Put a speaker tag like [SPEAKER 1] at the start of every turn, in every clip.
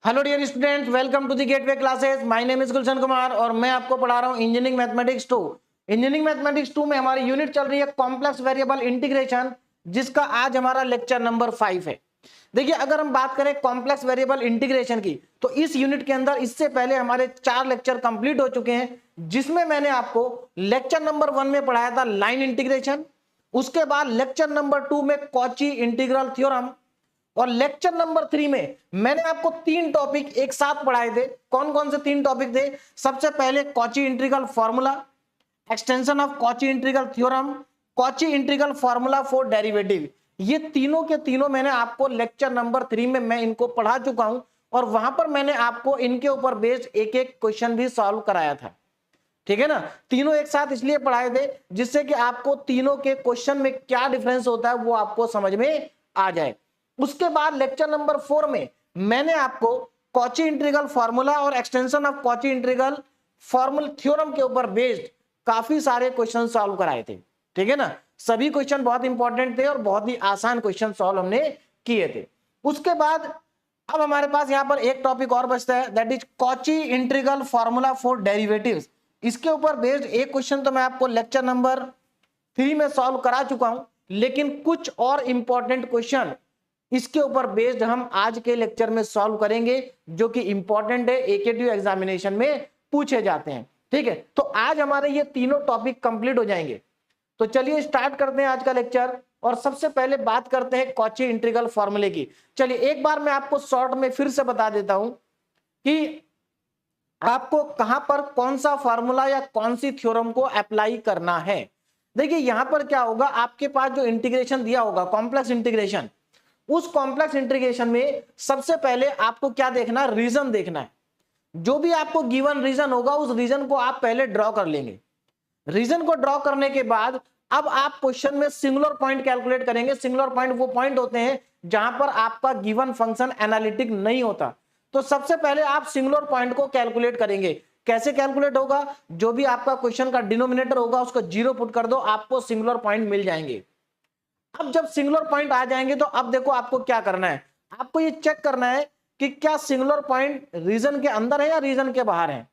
[SPEAKER 1] Hello dear students, welcome to the gateway classes. My name is Gulshan Kumar और मैं आपको पढ़ा रहा हूं इंजीनियरिंग मैथमेटिक्स 2। इंजीनियरिंग मैथमेटिक्स 2 में हमारी यूनिट चल रही है कॉम्प्लेक्स वेरिएबल इंटीग्रेशन, जिसका आज हमारा लेक्चर नंबर 5 है। देखिए, अगर हम बात करें कॉम्प्लेक्स वेरिएबल इंटीग्रेशन की, तो इस यूनिट के अंदर इससे पहले हमारे 4 लेक्चर कंप्लीट हो चुके हैं, जिसमें मैंने आपको लेक्चर नंबर 1 में पढ़ाया था लाइन इंटीग्रेशन। उसके बाद लेक्चर नंबर 2 में कॉची इंटीग्रल थ्योरम, और लेक्चर नंबर 3 में मैंने आपको 3 टॉपिक एक साथ पढ़ाए थे। कौन कौन से 3 टॉपिक थे? सबसे पहले Cauchy integral formula, extension of Cauchy integral theorem, Cauchy integral formula for derivative. ये तीनों के तीनों मैंने आपको लेक्चर नंबर 3 में मैं इनको पढ़ा चुका हूं, और वहां पर मैंने आपको इनके ऊपर बेस्ड एक एक क्वेश्चन भी सॉल्व कराया था। ठीक है ना? तीनों एक साथ इसलिए पढ़ाए थे जिससे कि आपको तीनों के क्वेश्चन में क्या डिफरेंस होता है वो आपको समझ में आ जाए। उसके बाद लेक्चर नंबर 4 में मैंने आपको कॉची इंटीग्रल फार्मूला और extension of Cauchy integral formula theorem के ऊपर बेस्ड काफी सारे क्वेश्चन सॉल्व कराए थे। ठीक है ना? सभी क्वेश्चन बहुत इंपॉर्टेंट थे और बहुत ही आसान क्वेश्चन सॉल्व हमने किए थे। उसके बाद अब हमारे पास यहां पर एक टॉपिक और बचता है, that is Cauchy integral formula for derivatives. इसके ऊपर बेस्ड एक क्वेश्चन तो मैं आपको लेक्चर नंबर 3 में सॉल्व करा चुका हूं, लेकिन कुछ और इंपॉर्टेंट क्वेश्चन इसके ऊपर बेस्ड हम आज के लेक्चर में सॉल्व करेंगे, जो कि इंपॉर्टेंट है, एकेटीव एग्जामिनेशन में पूछे जाते हैं। ठीक है, तो आज हमारे ये तीनों टॉपिक कंप्लीट हो जाएंगे। तो चलिए स्टार्ट करते हैं आज का लेक्चर, और सबसे पहले बात करते हैं कॉची इंटीग्रल फॉर्मूले की। चलिए एक बार मैं आपको शॉर्ट में फिर से बता देता हूं कि आपको कहां पर कौन सा फार्मूला या कौन सी थ्योरम को अप्लाई करना है। देखिए यहां पर क्या होगा, आपके पास जो इंटीग्रेशन दिया होगा कॉम्प्लेक्स इंटीग्रेशन, उस कॉम्प्लेक्स इंटीग्रेशन में सबसे पहले आपको क्या देखना है? रीजन देखना है। जो भी आपको गिवन रीजन होगा उस रीजन को आप पहले ड्रॉ कर लेंगे। रीजन को ड्रॉ करने के बाद अब आप क्वेश्चन में सिंगुलर पॉइंट कैलकुलेट करेंगे। सिंगुलर पॉइंट वो पॉइंट होते हैं जहां पर आपका गिवन फंक्शन एनालिटिक नहीं होता। तो सबसे पहले आप सिंगुलर पॉइंट को कैलकुलेट करेंगे। कैसे कैलकुलेट होगा? जो भी आपका क्वेश्चन का डिनोमिनेटर होगा उसको 0 पुट कर दो, आपको सिंगुलर पॉइंट मिल जाएंगे। अब जब सिंगुलर पॉइंट आ जाएंगे तो अब देखो आपको क्या करना है। आपको ये चेक करना है कि क्या सिंगुलर पॉइंट रीजन के अंदर है या रीजन के बाहर है।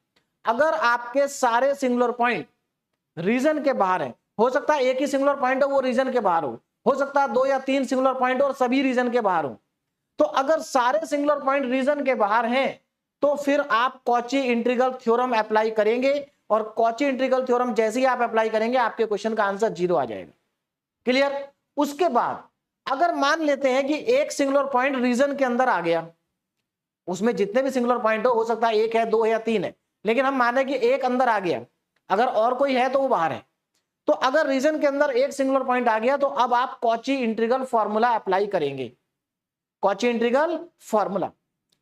[SPEAKER 1] अगर आपके सारे सिंगुलर पॉइंट रीजन के बाहर है, हो सकता है एक ही सिंगुलर पॉइंट हो वो रीजन के बाहर हो सकता है 2 या 3 सिंगुलर पॉइंट और सभी रीजन के बाहर हो। तो अगर सारे सिंगुलर पॉइंट रीजन के बाहर हैं तो फिर आप कॉची इंटीग्रल थ्योरम अप्लाई करेंगे, और कॉची इंटीग्रल थ्योरम जैसे ही आप अप्लाई करेंगे आपके क्वेश्चन का आंसर 0 आ जाएगा। क्लियर? उसके बाद अगर मान लेते हैं कि एक सिंगुलर पॉइंट रीजन के अंदर आ गया, उसमें जितने भी सिंगुलर पॉइंट हो सकता है 1 है, 2 है या 3 है, लेकिन हम माने कि एक अंदर आ गया, अगर और कोई है तो वो बाहर है। तो अगर रीजन के अंदर एक सिंगुलर पॉइंट आ गया तो अब आप कॉची इंटीग्रल फॉर्मूला अप्लाई करेंगे। कॉची इंटीग्रल फॉर्मूला,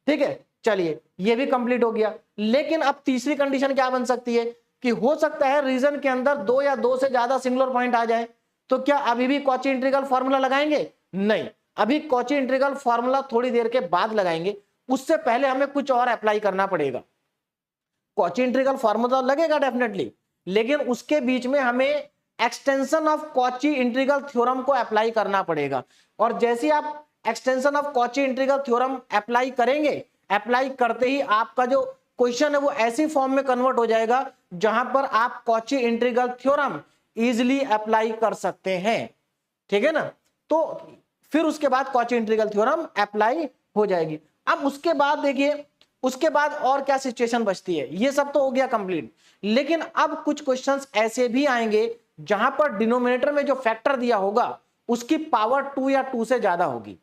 [SPEAKER 1] ठीक है। चलिए ये भी कंप्लीट हो गया, लेकिन अब तीसरी कंडीशन क्या बन सकती है कि हो सकता है रीजन के अंदर 2 या 2 से ज्यादा सिंगुलर पॉइंट आ जाए। तो क्या अभी भी कॉची इंटीग्रल फार्मूला लगाएंगे? नहीं, अभी कॉची इंटीग्रल फार्मूला थोड़ी देर के बाद लगाएंगे। उससे पहले हमें कुछ और अप्लाई करना पड़ेगा। कॉची इंटीग्रल फार्मूला लगेगा डेफिनेटली, लेकिन उसके बीच में हमें extension of Cauchy integral theorem को अप्लाई करना पड़ेगा। और जैसे आप extension of Cauchy integral theorem apply करेंगे, अप्लाई करते ही आपका जो क्वेश्चन है वो ऐसी फॉर्म में कन्वर्ट हो जाएगा जहां पर आप Cauchy integral theorem easily apply कर सकते हैं। ठीक है ना? तो फिर उसके बाद कॉची इंटीग्रल थ्योरम अप्लाई हो जाएगी। अब उसके बाद देखिए, उसके बाद और क्या सिचुएशन बचती है। ये सब तो हो गया कंप्लीट, लेकिन अब कुछ क्वेश्चंस ऐसे भी आएंगे जहां पर डिनोमिनेटर में जो फैक्टर दिया होगा उसकी पावर 2 या 2 से ज्यादा होगी।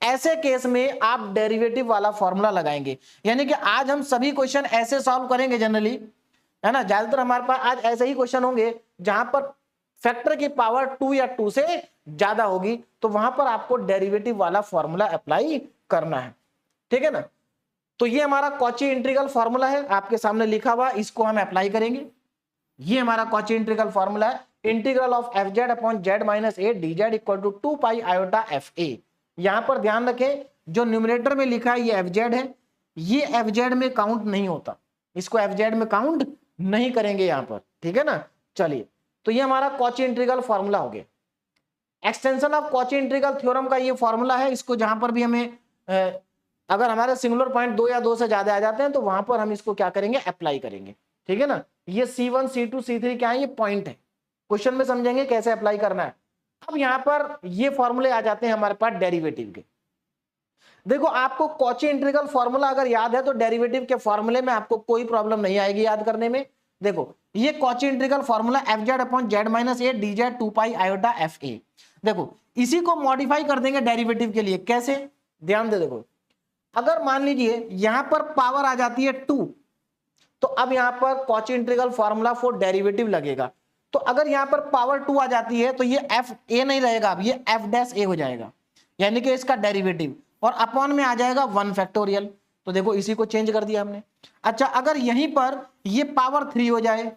[SPEAKER 1] ऐसे केस में आप डेरिवेटिव वाला फॉर्मूला लगाएंगे। यानी कि आज हम सभी क्वेश्चन ऐसे सॉल्व करेंगे जनरली, है ना। ज्यादातर हमारे पास आज ऐसे ही क्वेश्चन होंगे जहां पर फैक्टर की पावर 2 या 2 से ज्यादा होगी, तो वहां पर आपको डेरिवेटिव वाला फॉर्मूला अप्लाई करना है। ठीक है ना? तो ये हमारा कॉची इंटीग्रल फॉर्मूला है, आपके सामने लिखा हुआ, इसको हम अप्लाई करेंगे। ये हमारा कॉची इंटीग्रल फॉर्मूला है, integral of f z upon z minus a d z equal to 2 pi iota f a. यहां पर ध्यान रखें, जो न्यूमरेटर में लिखा है ये एफ जेड है, ये एफ जेड में काउंट नहीं होता, इसको एफ जेड में काउंट नहीं करेंगे यहां पर। ठीक है ना? चलिए, तो ये हमारा कॉची इंटीग्रल फॉर्मूला हो गया। Extension of Cauchy integral theorem का ये फॉर्मूला है, इसको जहां पर भी हमें अगर हमारे सिंगुलर पॉइंट 2 या 2 से ज्यादा आ जाते हैं तो वहां पर हम इसको क्या करेंगे, अप्लाई करेंगे। ठीक है ना, ये C1 C2 C3 क्या है, ये पॉइंट है। क्वेश्चन में समझेंगे कैसे अप्लाई करना है। अब यहां पर ये फॉर्मूले आ जाते हैं हमारे पास डेरिवेटिव के। देखो आपको कॉची इंटीग्रल फॉर्मूला अगर याद है तो डेरिवेटिव के फॉर्मूले में आपको कोई प्रॉब्लम नहीं आएगी याद करने में। देखो ये Cauchy integral formula fz/z-a dz 2 pi iota fa। देखो इसी को मॉडिफाई कर देंगे डेरिवेटिव के लिए। कैसे, ध्यान दे, देखो अगर मान लीजिए यहां पर पावर आ जाती है 2, तो अब यहां पर Cauchy integral formula for derivative लगेगा। तो अगर यहां पर पावर 2 आ जाती है तो ये एफ ए नहीं रहेगा, अब ये एफ डैश ए हो जाएगा, यानी कि इसका डेरिवेटिव, और अपॉन में आ जाएगा 1 फैक्टोरियल। तो देखो इसी को चेंज कर दिया हमने। अच्छा अगर यहीं पर ये पावर 3 हो जाए,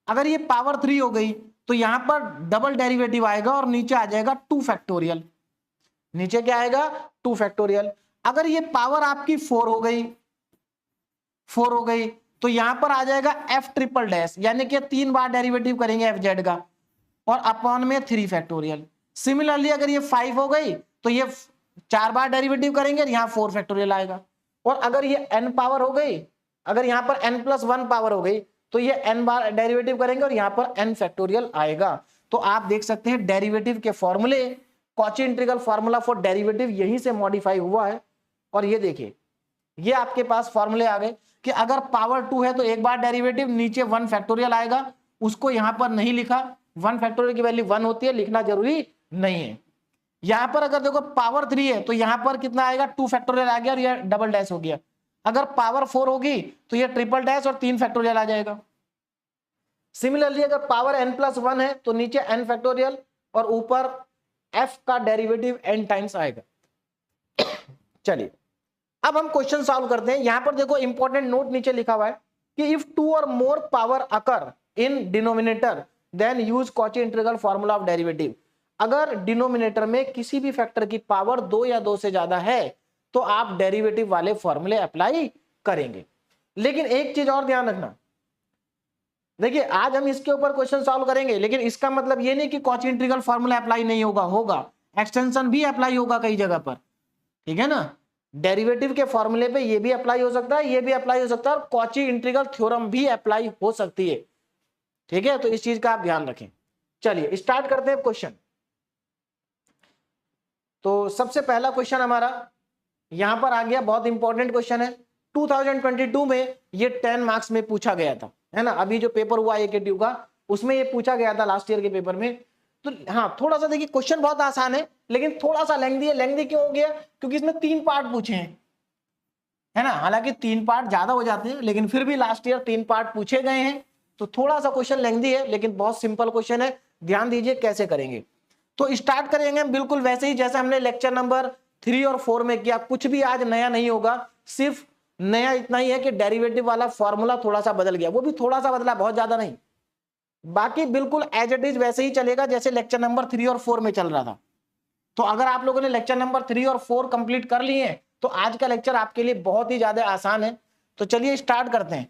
[SPEAKER 1] अगर ये पावर 3 हो गई तो यहां पर डबल डेरिवेटिव आएगा और नीचे आ जाएगा 2 फैक्टोरियल। नीचे क्या आएगा, 2 फैक्टोरियल। अगर ये पावर आपकी 4 हो गई, 4 हो गई तो यहां पर आ जाएगा एफ ट्रिपल डैश, यानी कि 3 बार डेरिवेटिव करेंगे एफ जेड का, और अपॉन में 3 फैक्टोरियल। सिमिलरली अगर ये 5 हो गई तो ये 4 बार डेरिवेटिव करेंगे और यहाँ 4 फैक्टोरियल आएगा। और अगर ये n पावर हो गई, अगर यहाँ पर n+1 पावर हो गई तो ये n बार डेरिवेटिव करेंगे और यहाँ पर n फैक्टोरियल आएगा। तो आप देख सकते हैं डेरिवेटिव के फॉर्मूले, Cauchy integral formula for derivative यहीं से मॉडिफाई हुआ है। और ये देखिए ये आपके पास फॉर्मूले आ गए कि अगर पावर 2 है तो एक बार डेरिवेटिव, नीचे 1 फैक्टोरियल आएगा, उसको यहां पर नहीं लिखा, 1 फैक्टोरियल की वैल्यू 1 होती है, लिखना जरूरी नहीं है। यहां पर अगर देखो पावर 3 है तो यहां पर कितना आएगा, 2 फैक्टोरियल आ गया और ये डबल डैश हो गया। अगर पावर 4 होगी तो ये ट्रिपल डैश और 3 फैक्टोरियल आ जाएगा। सिमिलरली अगर पावर n+1 है तो नीचे n फैक्टोरियल और ऊपर f का डेरिवेटिव n टाइम्स आएगा। चलिए अब हम क्वेश्चन सॉल्व करते हैं। यहां पर देखो इंपॉर्टेंट नोट नीचे लिखा हुआ है कि इफ 2 और more power occur in denominator then use Cauchy integral formula of derivative. अगर डिनोमिनेटर में किसी भी फैक्टर की पावर 2 या 2 से ज्यादा है तो आप डेरिवेटिव वाले फॉर्मूले अप्लाई करेंगे। लेकिन एक चीज और ध्यान रखना, देखिए आज हम इसके ऊपर क्वेश्चन सॉल्व करेंगे, लेकिन इसका मतलब ये नहीं कि कॉची इंटीग्रल फॉर्मूला अप्लाई नहीं होगा, होगा, एक्सटेंशन भी अप्लाई होगा कई जगह पर। ठीक है ना, डेरिवेटिव के फॉर्मूले पे ये भी अप्लाई हो सकता है, ये भी अप्लाई हो सकता है, और कॉची इंटीग्रल थ्योरम भी अप्लाई हो सकती है। ठीक है, तो इस चीज का आप ध्यान रखें। चलिए स्टार्ट करते हैं क्वेश्चन। तो सबसे पहला क्वेश्चन हमारा यहां पर आ गया, बहुत इंपॉर्टेंट क्वेश्चन है, 2022 में ये 10 मार्क्स में पूछा गया था, है ना। अभी जो पेपर हुआ AKTU का उसमें ये पूछा गया था लास्ट ईयर के पेपर में। तो हाँ थोड़ा सा देखिए क्वेश्चन बहुत आसान है लेकिन थोड़ा सा लेंथी है। लेंथी क्यों हो गया, क्योंकि इसमें 3 पार्ट पूछे हैं, है ना। हालांकि 3 पार्ट ज्यादा हो जाते हैं लेकिन फिर भी लास्ट ईयर 3 पार्ट पूछे गए हैं, तो थोड़ा सा क्वेश्चन लेंथी है लेकिन बहुत सिंपल क्वेश्चन है। ध्यान दीजिए कैसे करेंगे। तो स्टार्ट करेंगे बिल्कुल वैसे ही जैसे हमने लेक्चर नंबर 3 और 4 में किया। कुछ भी आज नया नहीं होगा, सिर्फ नया इतना ही है कि डेरिवेटिव वाला फॉर्मूला थोड़ा सा बदल गया, वो भी थोड़ा सा बदला, बहुत ज्यादा नहीं। बाकी बिल्कुल एज इट इज वैसे ही चलेगा जैसे लेक्चर नंबर 3 और 4 में चल रहा था। तो अगर आप लोगों ने लेक्चर नंबर 3 और 4 कंप्लीट कर लिए हैं तो आज का लेक्चर आपके लिए बहुत ही ज्यादा आसान है। तो चलिए स्टार्ट करते हैं।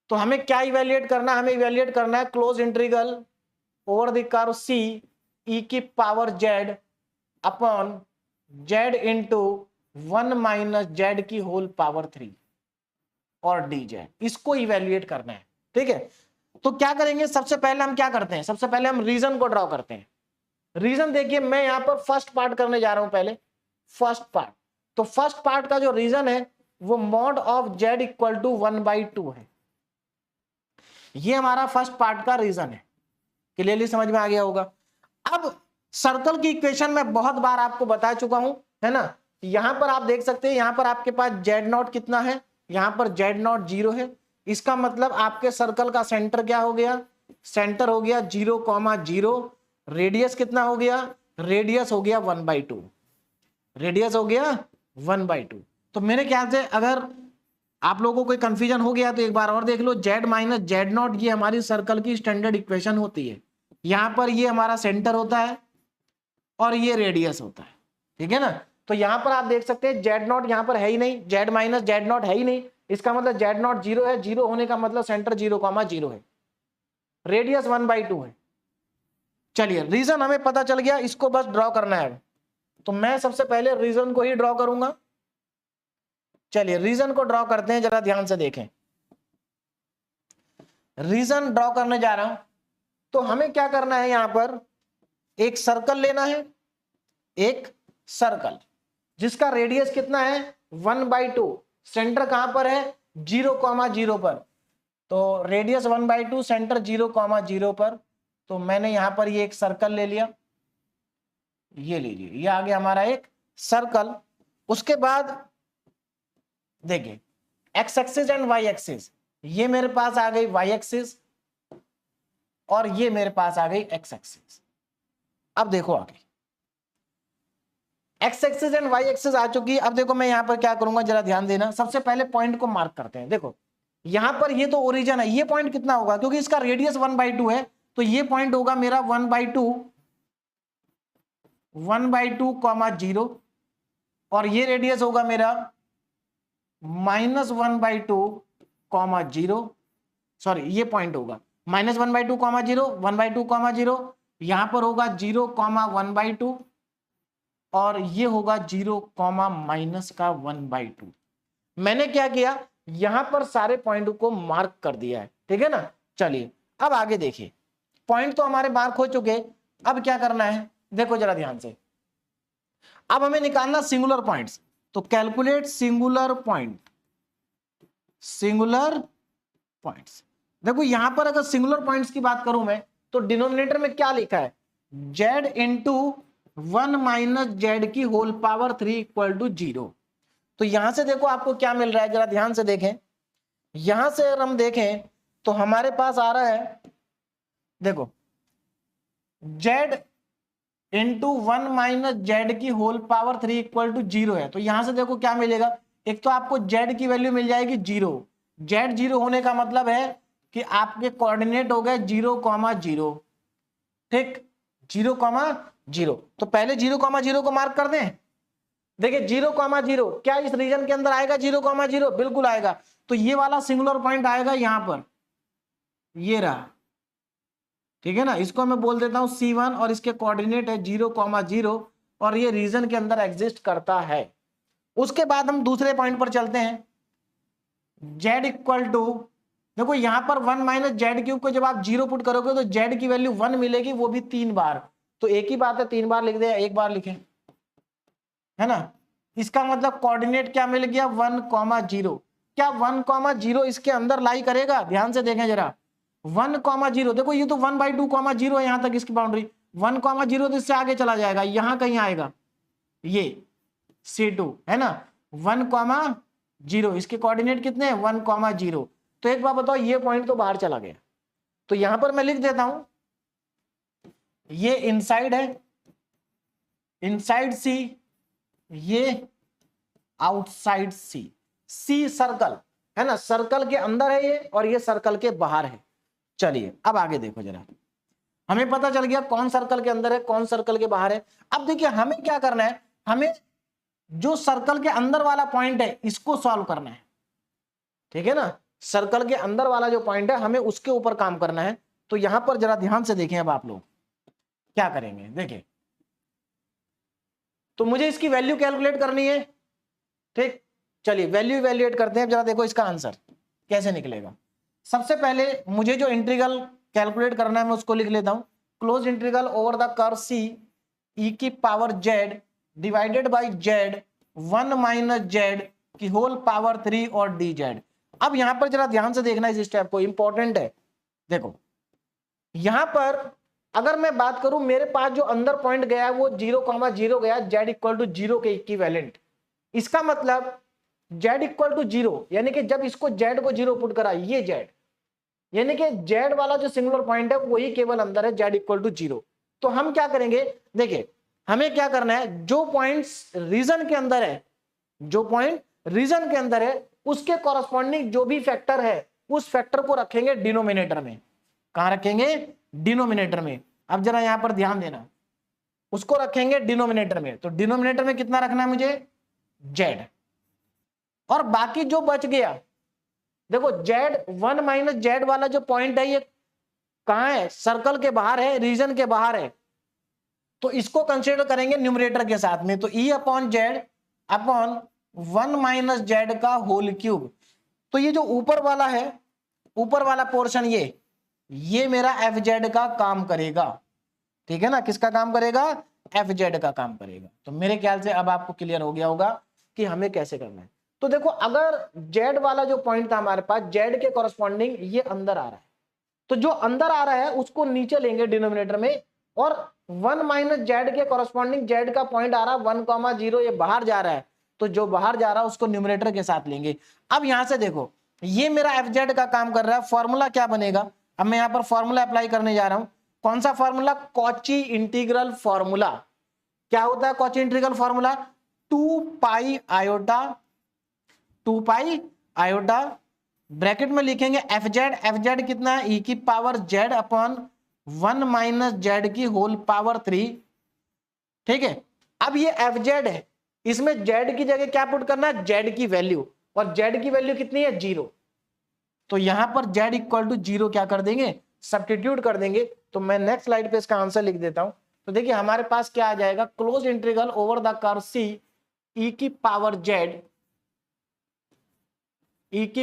[SPEAKER 1] तो हमें क्या इवेल्युएट करना है, हमें इवेल्युएट करना है close integral over the curve C e की power z upon z into 1 minus z की होल पावर 3 और dz, इसको इवेल्युएट करना है। ठीक है, तो क्या करेंगे, सबसे पहले हम क्या करते हैं, सबसे पहले हम रीजन को ड्रॉ करते हैं। रीजन देखिए मैं यहां पर फर्स्ट पार्ट करने जा रहा हूं, पहले फर्स्ट पार्ट। तो फर्स्ट पार्ट का जो रीजन है वो mod of z equal to 1/2 है। ये हमारा फर्स्ट पार्ट का रीजन है। क्लियरली समझ में आ गया होगा। अब सर्कल की इक्वेशन में बहुत बार आपको बता चुका हूं, है ना। यहां पर आप देख सकते हैं, यहां पर आपके पास z0 कितना है, यहां पर z0 0 है। इसका मतलब आपके सर्कल का सेंटर क्या हो गया, सेंटर हो गया 0,0। रेडियस कितना हो गया, रेडियस हो गया 1/2, रेडियस हो गया 1/2। तो मेरे ख्याल से अगर आप लोगों को कोई कंफ्यूजन हो गया तो एक बार और देख लो, z माइनस z0 ये हमारी सर्कल की स्टैंडर्ड इक्वेशन होती है। यहां पर ये हमारा सेंटर होता है और ये रेडियस होता है। ठीक है ना, तो यहां पर आप देख सकते हैं z0 यहां पर है ही नहीं, z माइनस z0 है ही नहीं, इसका मतलब z0 0 है। 0 होने का मतलब सेंटर 0,0 है, रेडियस 1/2 है। चलिए रीजन हमें पता चल गया, इसको बस ड्रॉ करना है। तो मैं सबसे पहले रीजन को ही ड्रॉ करूंगा। चलिए रीजन को ड्रॉ करते हैं, जरा ध्यान से देखें। रीजन ड्रॉ करने जा रहा हूं, तो हमें क्या करना है, यहां पर एक सर्कल लेना है, एक सर्कल जिसका रेडियस कितना है 1/2। सेंटर कहां पर है 0,0 पर, तो रेडियस 1/2, सेंटर 0,0 पर। तो मैंने यहां पर ये एक सर्कल ले लिया, ये लीजिए, ये आ गया हमारा एक सर्कल। उसके बाद देखिए x axis and y axis, ये मेरे पास आ गई वाई एक्सिस और ये मेरे पास आ गई एक्स एक्सिस। अब देखो आगे x axis and y axis आ चुकी है। अब देखो मैं यहां पर क्या करूंगा, जरा ध्यान देना। सबसे पहले पॉइंट को मार्क करते हैं। देखो यहां पर ये तो ओरिजिन है, ये पॉइंट कितना होगा, क्योंकि इसका रेडियस 1/2 है, तो ये पॉइंट होगा मेरा 1/2, और ये रेडियस होगा मेरा -1/2, सॉरी ये पॉइंट होगा -1/2, 1/2, यहां पर होगा 0,1/2 और ये होगा 0,-1/2। मैंने क्या किया, यहां पर सारे पॉइंट को मार्क कर दिया है, ठीक है ना। चलिए अब आगे देखिए, पॉइंट तो हमारे मार्क हो चुके। अब क्या करना है, देखो जरा ध्यान से। अब हमें निकालना सिंगुलर पॉइंट्स, तो कैलकुलेट सिंगुलर पॉइंट्स। देखो यहां पर अगर सिंगुलर पॉइंट्स की बात करूं मैं, तो डिनोमिनेटर में क्या लिखा है, z इंटू 1 - z की होल पावर 3 इक्वल टू 0। तो यहां से देखो आपको क्या मिल रहा है, जरा ध्यान से देखें। यहां से अगर हम देखें तो हमारे पास आ रहा है, देखो z इंटू 1 - z की होल पावर 3 इक्वल टू 0 है। तो यहां से देखो क्या मिलेगा, एक तो आपको z की वैल्यू मिल जाएगी 0। z 0 होने का मतलब है कि आपके कोऑर्डिनेट हो गए 0,0, ठीक, 0,0। तो पहले 0,0 को मार्क कर दें। देखिए 0,0 क्या इस रीजन के अंदर आएगा 0,0? बिल्कुल आएगा। तो ये वाला सिंगुलर पॉइंट आएगा यहां पर, ये रहा, ठीक है ना। इसको मैं बोल देता हूं C1 और इसके कोऑर्डिनेट है 0,0 और ये रीजन के अंदर एग्जिस्ट करता है। उसके बाद हम दूसरे पॉइंट पर चलते हैं, z इक्वल टू, देखो यहां पर 1 - z³ को जब आप 0 पुट करोगे तो z की वैल्यू 1 मिलेगी, वो भी 3 बार। तो एक ही बात है, 3 बार लिख दे, एक बार लिखे, है ना। इसका मतलब कोऑर्डिनेट क्या मिल गया 1,0। क्या 1,0 इसके अंदर लाई करेगा, ध्यान से देखें जरा। 1,0, देखो ये तो 1/2,0 है, यहां तक इसकी बाउंड्री 1,0 तो इससे आगे चला जाएगा, यहां कहीं आएगा ये C2, है ना। 1,0 इसके कोऑर्डिनेट कितने हैं 1,0। तो एक बात बताओ, ये पॉइंट तो बाहर चला गया। तो यहां पर मैं लिख देता हूं, ये इनसाइड है, इनसाइड C, ये आउटसाइड C सर्कल है ना, सर्कल के अंदर है ये और ये सर्कल के बाहर है। चलिए अब आगे देखो जरा, हमें पता चल गया कौन सर्कल के अंदर है कौन सर्कल के बाहर है। अब देखिए हमें क्या करना है, हमें जो सर्कल के अंदर वाला पॉइंट है इसको सॉल्व करना है, ठीक है ना। सर्कल के अंदर वाला जो पॉइंट है हमें उसके ऊपर काम करना है। तो यहां पर जरा ध्यान से देखें, अब आप लोग क्या करेंगे, देखिए तो मुझे इसकी वैल्यू कैलकुलेट करनी है, ठीक। चलिए वैल्यू इवैल्यूएट करते हैं, जरा देखो इसका आंसर कैसे निकलेगा। सबसे पहले मुझे जो इंटीग्रल कैलकुलेट करना है मैं उसको लिख लेता हूं, close integral over the curve C e की power z divided by z 1 - z की होल पावर 3 और dz। अब यहां पर जरा ध्यान से देखना इस स्टेप को, इंपॉर्टेंट है। देखो यहां पर अगर मैं बात करूं, मेरे पास जो अंदर पॉइंट गया है वो 0,0 गया, z इक्वल टू 0 के इक्विवेलेंट। इसका मतलब z इक्वल टू 0, यानी कि जब इसको z को 0 पुट करा, ये z, यानी कि z वाला जो सिंगुलर पॉइंट है वही केवल अंदर है, z इक्वल टू 0। तो हम क्या करेंगे, देखिए हमें क्या करना है, जो पॉइंट्स रीजन के अंदर है, जो पॉइंट रीजन के अंदर है उसके कॉरस्पॉन्डिंग जो भी फैक्टर है उस फैक्टर को रखेंगे डिनोमिनेटर में। कहां रखेंगे, डिनोमिनेटर में। अब जरा यहां पर ध्यान देना, उसको रखेंगे डिनोमिनेटर में। तो डिनोमिनेटर में कितना रखना है मुझे, z, और बाकी जो बच गया, देखो z 1 - z वाला जो पॉइंट है ये कहां है, सर्कल के बाहर है, रीजन के बाहर है। तो इसको कंसिडर करेंगे न्यूमरेटर के साथ में, तो ई upon Z upon 1 minus z का होल क्यूब। तो ये जो ऊपर वाला है, ऊपर वाला पोर्शन ये मेरा एफ जेड का काम करेगा, ठीक है ना, किसका काम करेगा, एफ जेड का काम करेगा। तो मेरे ख्याल से अब आपको क्लियर हो गया होगा कि हमें कैसे करना है। तो देखो अगर जेड वाला जो पॉइंट था हमारे पास, जेड के कॉरस्पॉन्डिंग ये अंदर आ रहा है, तो जो अंदर आ रहा है उसको नीचे लेंगे डिनोमिनेटर में, और 1 माइनस जेड के कॉरस्पॉन्डिंग जेड का पॉइंट आ रहा है 1,0, ये बाहर जा रहा है, तो जो बाहर जा रहा है उसको न्यूमरेटर के साथ लेंगे। अब यहां से देखो ये मेरा एफ जेड का काम कर रहा है, फॉर्मूला क्या बनेगा, अब मैं यहां पर फॉर्मूला अप्लाई करने जा रहा हूं। कौन सा फॉर्मूला, कॉची इंटीग्रल फॉर्मूला। क्या होता है Cauchy integral formula, 2 pi iota bracket में लिखेंगे एफ जेड कितना है, ई की power z upon 1 minus Z की होल पावर 3, ठीक है। अब ये एफ जेड है, इसमें जेड की जगह क्या पुट करना है, जेड की वैल्यू, और जेड की वैल्यू कितनी है, 0। तो यहां पर जेड इक्वल टू 0 क्या कर देंगे, सब्स्टिट्यूट कर देंगे। तो मैं नेक्स्ट स्लाइड पे इसका आंसर लिख देता हूं। तो देखिए हमारे पास क्या आ जाएगा, close integral over the curve C e की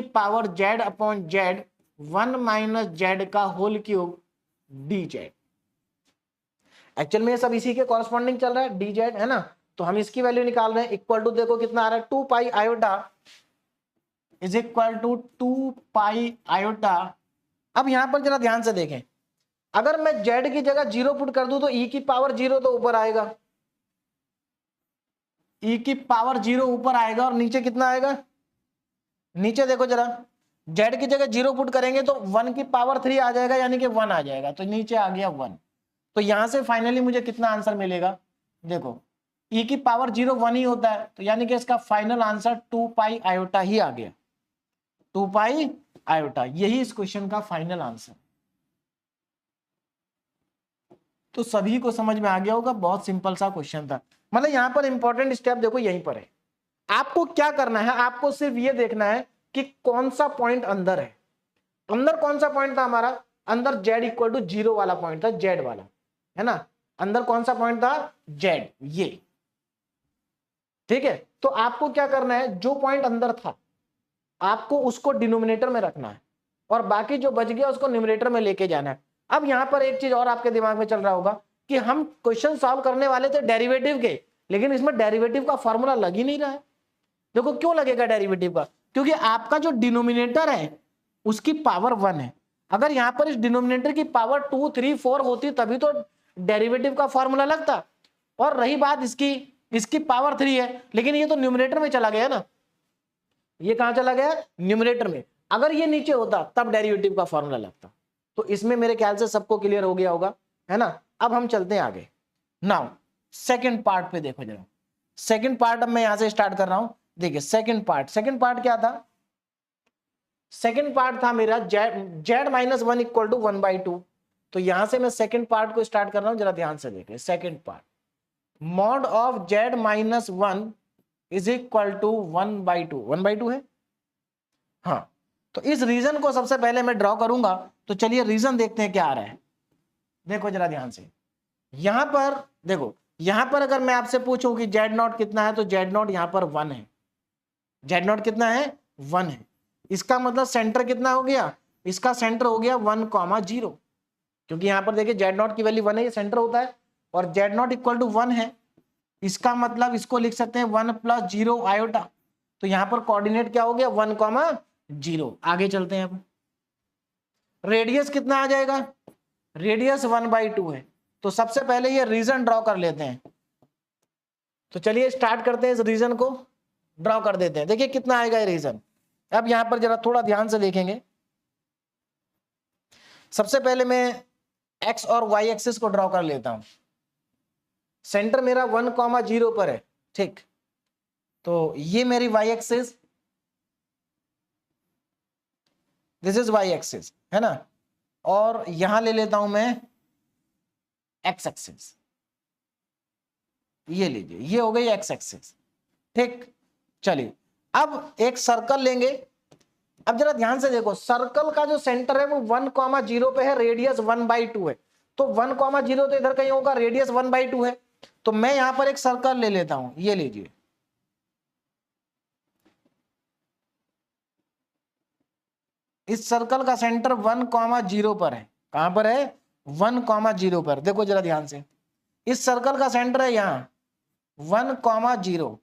[SPEAKER 1] power z upon z 1 minus z का whole cube d z. Actual में ये सब इसी के कॉरस्पॉन्डिंग चल रहा है, डी जेड है ना। तो हम इसकी वैल्यू निकाल रहे हैं, इक्वल टू देखो कितना आ रहा है, 2 pi iota is equal to 2 pi iota. अब यहां पर जरा ध्यान से देखें, अगर मैं जेड की जगह 0 पुट कर दूं तो ई की पावर 0 तो ऊपर आएगा, ई की पावर 0 ऊपर आएगा, और नीचे कितना आएगा, नीचे देखो जरा, जेड की जगह 0 पुट करेंगे तो 1 की पावर 3 आ जाएगा, यानी कि 1 आ जाएगा, तो नीचे आ गया 1। तो यहां से फाइनली मुझे कितना आंसर मिलेगा, देखो ई की पावर 0 1 ही होता है, तो यानी कि इसका फाइनल आंसर 2 पाई आयोटा ही आ गया, 2 पाई आयोटा, यही इस क्वेश्चन का फाइनल आंसर। तो सभी को समझ में आ गया होगा, बहुत सिंपल सा क्वेश्चन था। मतलब यहां पर इंपॉर्टेंट स्टेप देखो यहीं पर है, आपको क्या करना है, आपको सिर्फ ये देखना है कि कौन सा पॉइंट अंदर है। अंदर कौन सा पॉइंट था हमारा, अंदर जेड इक्वल टू 0 वाला पॉइंट था, जेड वाला है ना। अंदर कौन सा पॉइंट था, जेड, ये, ठीक है। तो आपको क्या करना है, जो पॉइंट अंदर था आपको उसको डिनोमिनेटर में रखना है, और बाकी जो बच गया उसको न्यूमरेटर में लेके जाना है। अब यहां पर एक चीज और आपके दिमाग में चल रहा होगा कि हम क्वेश्चन सॉल्व करने वाले थे डेरिवेटिव के, लेकिन इसमें डेरिवेटिव का फॉर्मूला लग ही नहीं रहा है। देखो क्यों लगेगा डेरिवेटिव का, क्योंकि आपका जो डिनोमिनेटर है उसकी पावर 1 है। अगर यहां पर इस डिनोमिनेटर की पावर 2 3 4 होती तभी तो डेरिवेटिव का फॉर्मूला लगता। और रही बात इसकी पावर 3 है, लेकिन ये तो न्यूमरेटर में चला गया ना, ये कहां चला गया, न्यूमरेटर में। अगर ये नीचे होता तब डेरिवेटिव का फॉर्मूला लगता। तो इसमें मेरे ख्याल से सबको क्लियर हो गया होगा, है ना। अब हम चलते हैं आगे। नाउ सेकंड पार्ट पे देखो जरा, सेकंड पार्ट अब मैं यहां से स्टार्ट कर रहा हूं। देखिए सेकंड पार्ट क्या था, सेकंड पार्ट था मेरा जेड माइनस 1 इक्वल टू 1/2। तो यहां से मैं सेकंड पार्ट को स्टार्ट कर रहा हूं, जरा ध्यान से देखिए। Second part, mod of z minus 1 is equal to 1/2, 1/2 है, हाँ। तो इस रीजन को सबसे पहले मैं ड्रॉ करूंगा। तो चलिए रीजन देखते हैं क्या आ रहा है। देखो जरा ध्यान से, यहां पर देखो, यहां पर अगर मैं आपसे पूछूं कि जेड नॉट कितना है, तो जेड नॉट यहां पर 1 है, जेड नॉट कितना है, 1 है। इसका मतलब सेंटर कितना हो गया, इसका सेंटर हो गया 1,0, क्योंकि यहां पर देखिए जेड नॉट की वैल्यू 1 है, ये सेंटर होता है, और जेड नॉट इक्वल टू 1 है। इसका मतलब इसको लिख सकते हैं 1 + 0 आयोटा। तो यहां पर कोऑर्डिनेट क्या हो गया, 1,0। आगे चलते हैं। अब रेडियस कितना आ जाएगा, रेडियस 1/2 है। तो सबसे पहले ये रीजन ड्रॉ कर लेते हैं। तो चलिए स्टार्ट करते हैं, इस रीजन को ड्रॉ कर देते हैं। देखिए कितना आएगा ये रीजन। अब यहां पर जरा थोड़ा ध्यान से देखेंगे। सबसे पहले मैं एक्स और वाई एक्सिस को ड्रॉ कर लेता हूं। सेंटर मेरा 1,0 पर है, ठीक। तो ये मेरी y axis, this is y axis, है ना। और यहां ले लेता हूं मैं एक्स एक्सिस, ये लीजिए, ये हो गई एक्स एक्सिस, ठीक। चलिए अब एक सर्कल लेंगे। अब जरा ध्यान से देखो, सर्कल का जो सेंटर है वो 1,0 पे है, रेडियस 1/2 है। तो 1,0 तो इधर कहीं होगा, रेडियस 1/2 है। तो मैं यहां पर एक सर्कल ले लेता हूं, ये लीजिए, इस सर्कल का सेंटर 1,0 पर है। कहां पर है? 1,0 पर। देखो जरा ध्यान से, इस सर्कल का सेंटर है यहां 1,0,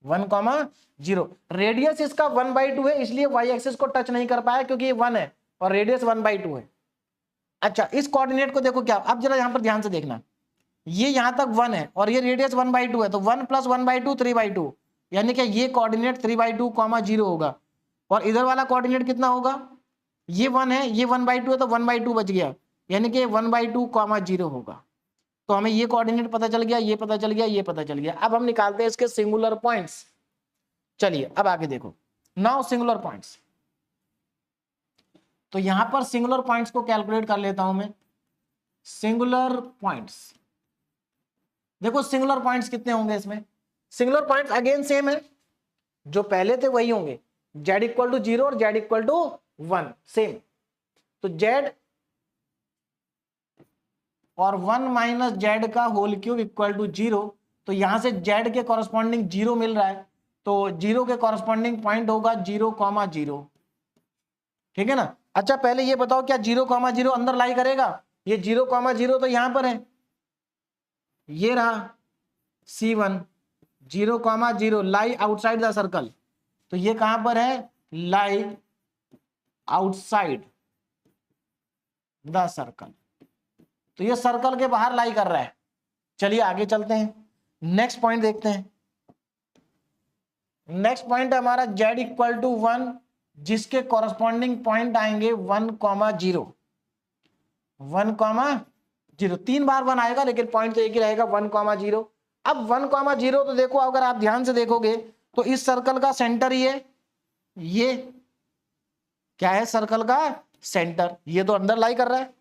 [SPEAKER 1] 1,0। रेडियस इसका 1/2 है, इसलिए वाई एक्सिस को टच नहीं कर पाया क्योंकि ये 1 है और रेडियस 1/2 है। अच्छा, इस कोऑर्डिनेट को देखो क्या, अब जरा यहां पर ध्यान से देखना, ये यहां तक 1 है और ये रेडियस 1/2 है, तो 1 + 1/2 3/2, यानी कि ये कोऑर्डिनेट 3/2, 0 होगा। और इधर वाला कोऑर्डिनेट कितना होगा? ये 1 है, ये 1/2 है, तो 1/2 बच गया, यानी कि 1/2, 0 होगा। तो हमें ये कोऑर्डिनेट पता चल गया, ये पता चल गया, ये पता चल गया। अब हम निकालते हैं इसके सिंगुलर पॉइंट्स। चलिए अब आगे देखो, नाउ सिंगुलर पॉइंट्स। तो यहां पर सिंगुलर पॉइंट्स को कैलकुलेट कर लेता हूं मैं। सिंगुलर पॉइंट्स, देखो सिंगुलर पॉइंट्स कितने होंगे इसमें? सिंगुलर पॉइंट्स अगेन सेम है, जो पहले थे वही होंगे, z = 0 और z = 1 सेम। तो z और 1 - z का होल क्यूब = 0। तो यहां से z के कॉरस्पॉन्डिंग 0 मिल रहा है, तो 0 के कॉरस्पॉन्डिंग पॉइंट होगा 0,0। ठीक है ना? अच्छा पहले ये बताओ, क्या 0,0 अंदर लाई करेगा? ये 0,0 तो यहां पर है, ये रहा C1, 0,0 lie outside the circle. तो ये कहां पर है? लाई आउटसाइड द सर्कल। तो ये सर्कल के बाहर लाई कर रहा है। चलिए आगे चलते हैं, नेक्स्ट पॉइंट देखते हैं। नेक्स्ट पॉइंट हमारा z = 1, जिसके कॉरस्पॉन्डिंग पॉइंट आएंगे 1,0, 1,0। 3 बार 1 आएगा, लेकिन पॉइंट तो एक ही रहेगा 1,0। अब 1,0 तो देखो, अगर आप ध्यान से देखोगे तो इस सर्कल का सेंटर ये क्या है? सर्कल का सेंटर। ये तो अंदर लाई कर रहा है,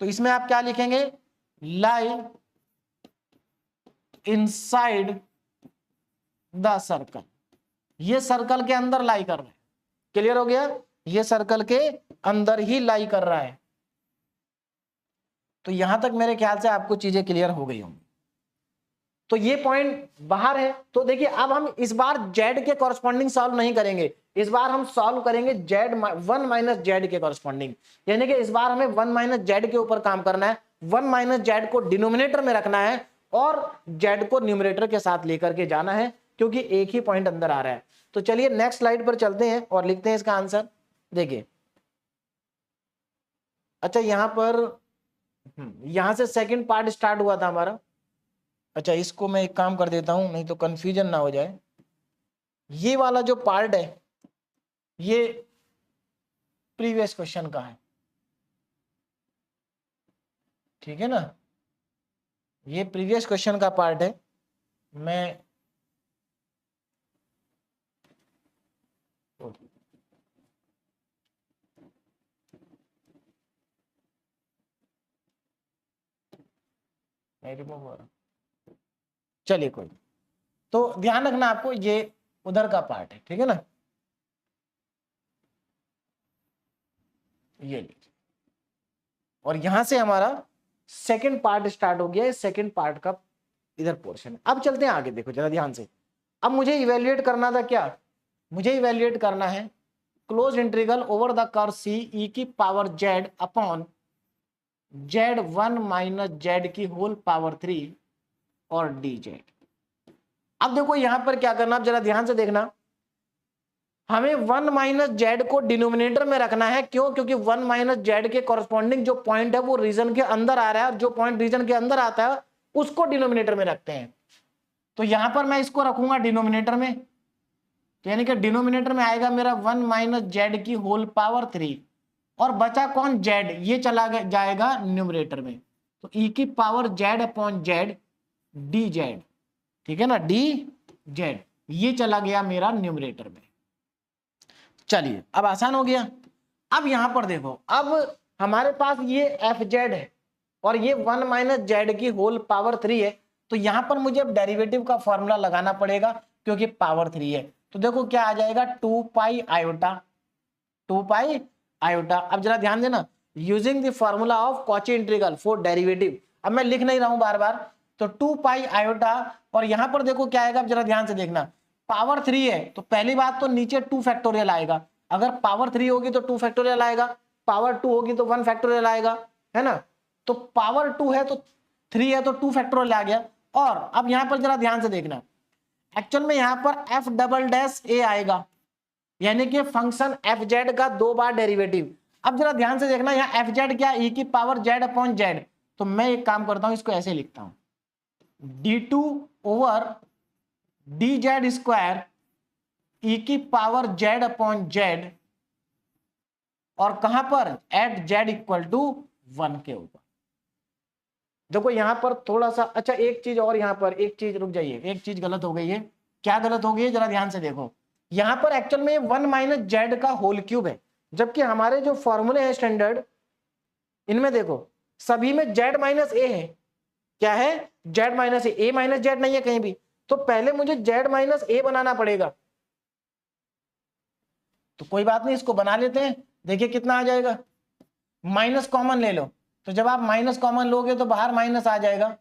[SPEAKER 1] तो इसमें आप क्या लिखेंगे? लाई इनसाइड द सर्कल। ये सर्कल के अंदर लाई कर रहा है। क्लियर हो गया? ये सर्कल के अंदर ही लाई कर रहा है। तो यहां तक मेरे ख्याल से आपको चीजें क्लियर हो गई होंगी। तो ये पॉइंट बाहर है। तो देखिए अब हम इस बार z के कॉरस्पॉन्डिंग सॉल्व नहीं करेंगे, इस बार हम सॉल्व करेंगे z 1 - z के कॉरस्पॉन्डिंग, यानी कि इस बार हमें 1 - z के ऊपर काम करना है। 1 - z को डिनोमिनेटर में रखना है और z को न्यूमरेटर के साथ लेकर के जाना है, क्योंकि एक ही पॉइंट अंदर आ रहा है। तो चलिए नेक्स्ट स्लाइड पर चलते हैं और लिखते हैं इसका आंसर। देखिए अच्छा, यहां पर यहां से सेकंड पार्ट स्टार्ट हुआ था हमारा। अच्छा इसको मैं एक काम कर देता हूं, नहीं तो कंफ्यूजन ना हो जाए। ये वाला जो पार्ट है ये प्रीवियस क्वेश्चन का है, ठीक है ना? ये प्रीवियस क्वेश्चन का पार्ट है। मैं रिमूव हो रहा, चलिए कोई, तो ध्यान रखना आपको, ये उधर का पार्ट है, ठीक है ना? ये लीजिए, और यहां से हमारा सेकंड पार्ट स्टार्ट हो गया है। सेकंड पार्ट का इधर पोर्शन। अब चलते हैं आगे, देखो जरा ध्यान से। अब मुझे इवेल्युएट करना था क्या? मुझे इवेल्युएट करना है close integral over the curve C e⁻z upon z1 - z की होल पावर 3 और dz। अब देखो यहां पर क्या करना, आप जरा ध्यान से देखना, हमें 1 - z को डिनोमिनेटर में रखना है। क्यों? क्योंकि 1 - z के कॉरस्पॉन्डिंग जो पॉइंट है वो रीजन के अंदर आ रहा है, और जो पॉइंट रीजन के अंदर आता है उसको डिनोमिनेटर में रखते हैं। तो यहां पर मैं इसको रखूंगा डिनोमिनेटर में, यानी कि डिनोमिनेटर में आएगा मेरा 1 - z की होल पावर 3, और बचा कौन? z, ये चला जाएगा न्यूमरेटर में। तो e⁻z अपॉन z dz, ठीक है ना? dz ये चला गया मेरा न्यूमरेटर में। चलिए अब आसान हो गया। अब यहां पर देखो, अब हमारे पास ये fz है और ये 1 - z की होल पावर 3 है। तो यहां पर मुझे अब डेरिवेटिव का फॉर्मूला लगाना पड़ेगा, क्योंकि पावर 3 है। तो देखो क्या आ जाएगा, 2 पाई आयोटा, 2 पाई आयोटा। अब जरा ध्यान देना, using the formula of Cauchy integral for derivative. अब मैं लिख नहीं रहा हूं बार बार, तो 2 पाई आयोटा, और यहां पर देखो क्या आएगा, अब जरा ध्यान से देखना, पावर 3 है तो पहली बात तो नीचे 2 फैक्टोरियल आएगा, अगर पावर 3 होगी तो 2 फैक्टोरियल आएगा, पावर 2 होगी तो 1 फैक्टोरियल आएगा, है ना। तो पावर 2 है तो 3 है तो 2 फैक्टोरियल आ गया। और अब यहां पर जरा ध्यान से देखना, एक्चुअल में यहां पर एफ डबल डैश ए आएगा, यानी कि फंक्शन एफ जेड का 2 बार डेरिवेटिव। अब जरा ध्यान से देखना, यहाँ एफ जेड क्या, ई की पावर जेड अपॉन जेड, तो मैं एक काम करता हूं, इसको ऐसे लिखता हूं, d2 over d z square e की पावर जेड अपॉन जेड, और कहां पर, एट जेड इक्वल टू 1 के ऊपर। देखो यहां पर थोड़ा सा, अच्छा एक चीज और, यहां पर एक चीज, रुक जाइए, एक चीज गलत हो गई है। क्या गलत हो गई है, जरा ध्यान से देखो, यहां पर एक्चुअल में 1 माइनस जेड का होल क्यूब है, जबकि हमारे जो फॉर्मूले हैं स्टैंडर्ड, इनमें देखो सभी में जेड माइनस ए है। क्या है, जेड माइनस ए माइनस जेड नहीं है कहीं भी, तो पहले मुझे जेड माइनस ए बनाना पड़ेगा। तो कोई बात नहीं, इसको बना लेते हैं, देखिए कितना आ जाएगा, माइनस कॉमन ले लो, तो जब आप माइनस कॉमन लोगे तो बाहर माइनस आ जाएगा,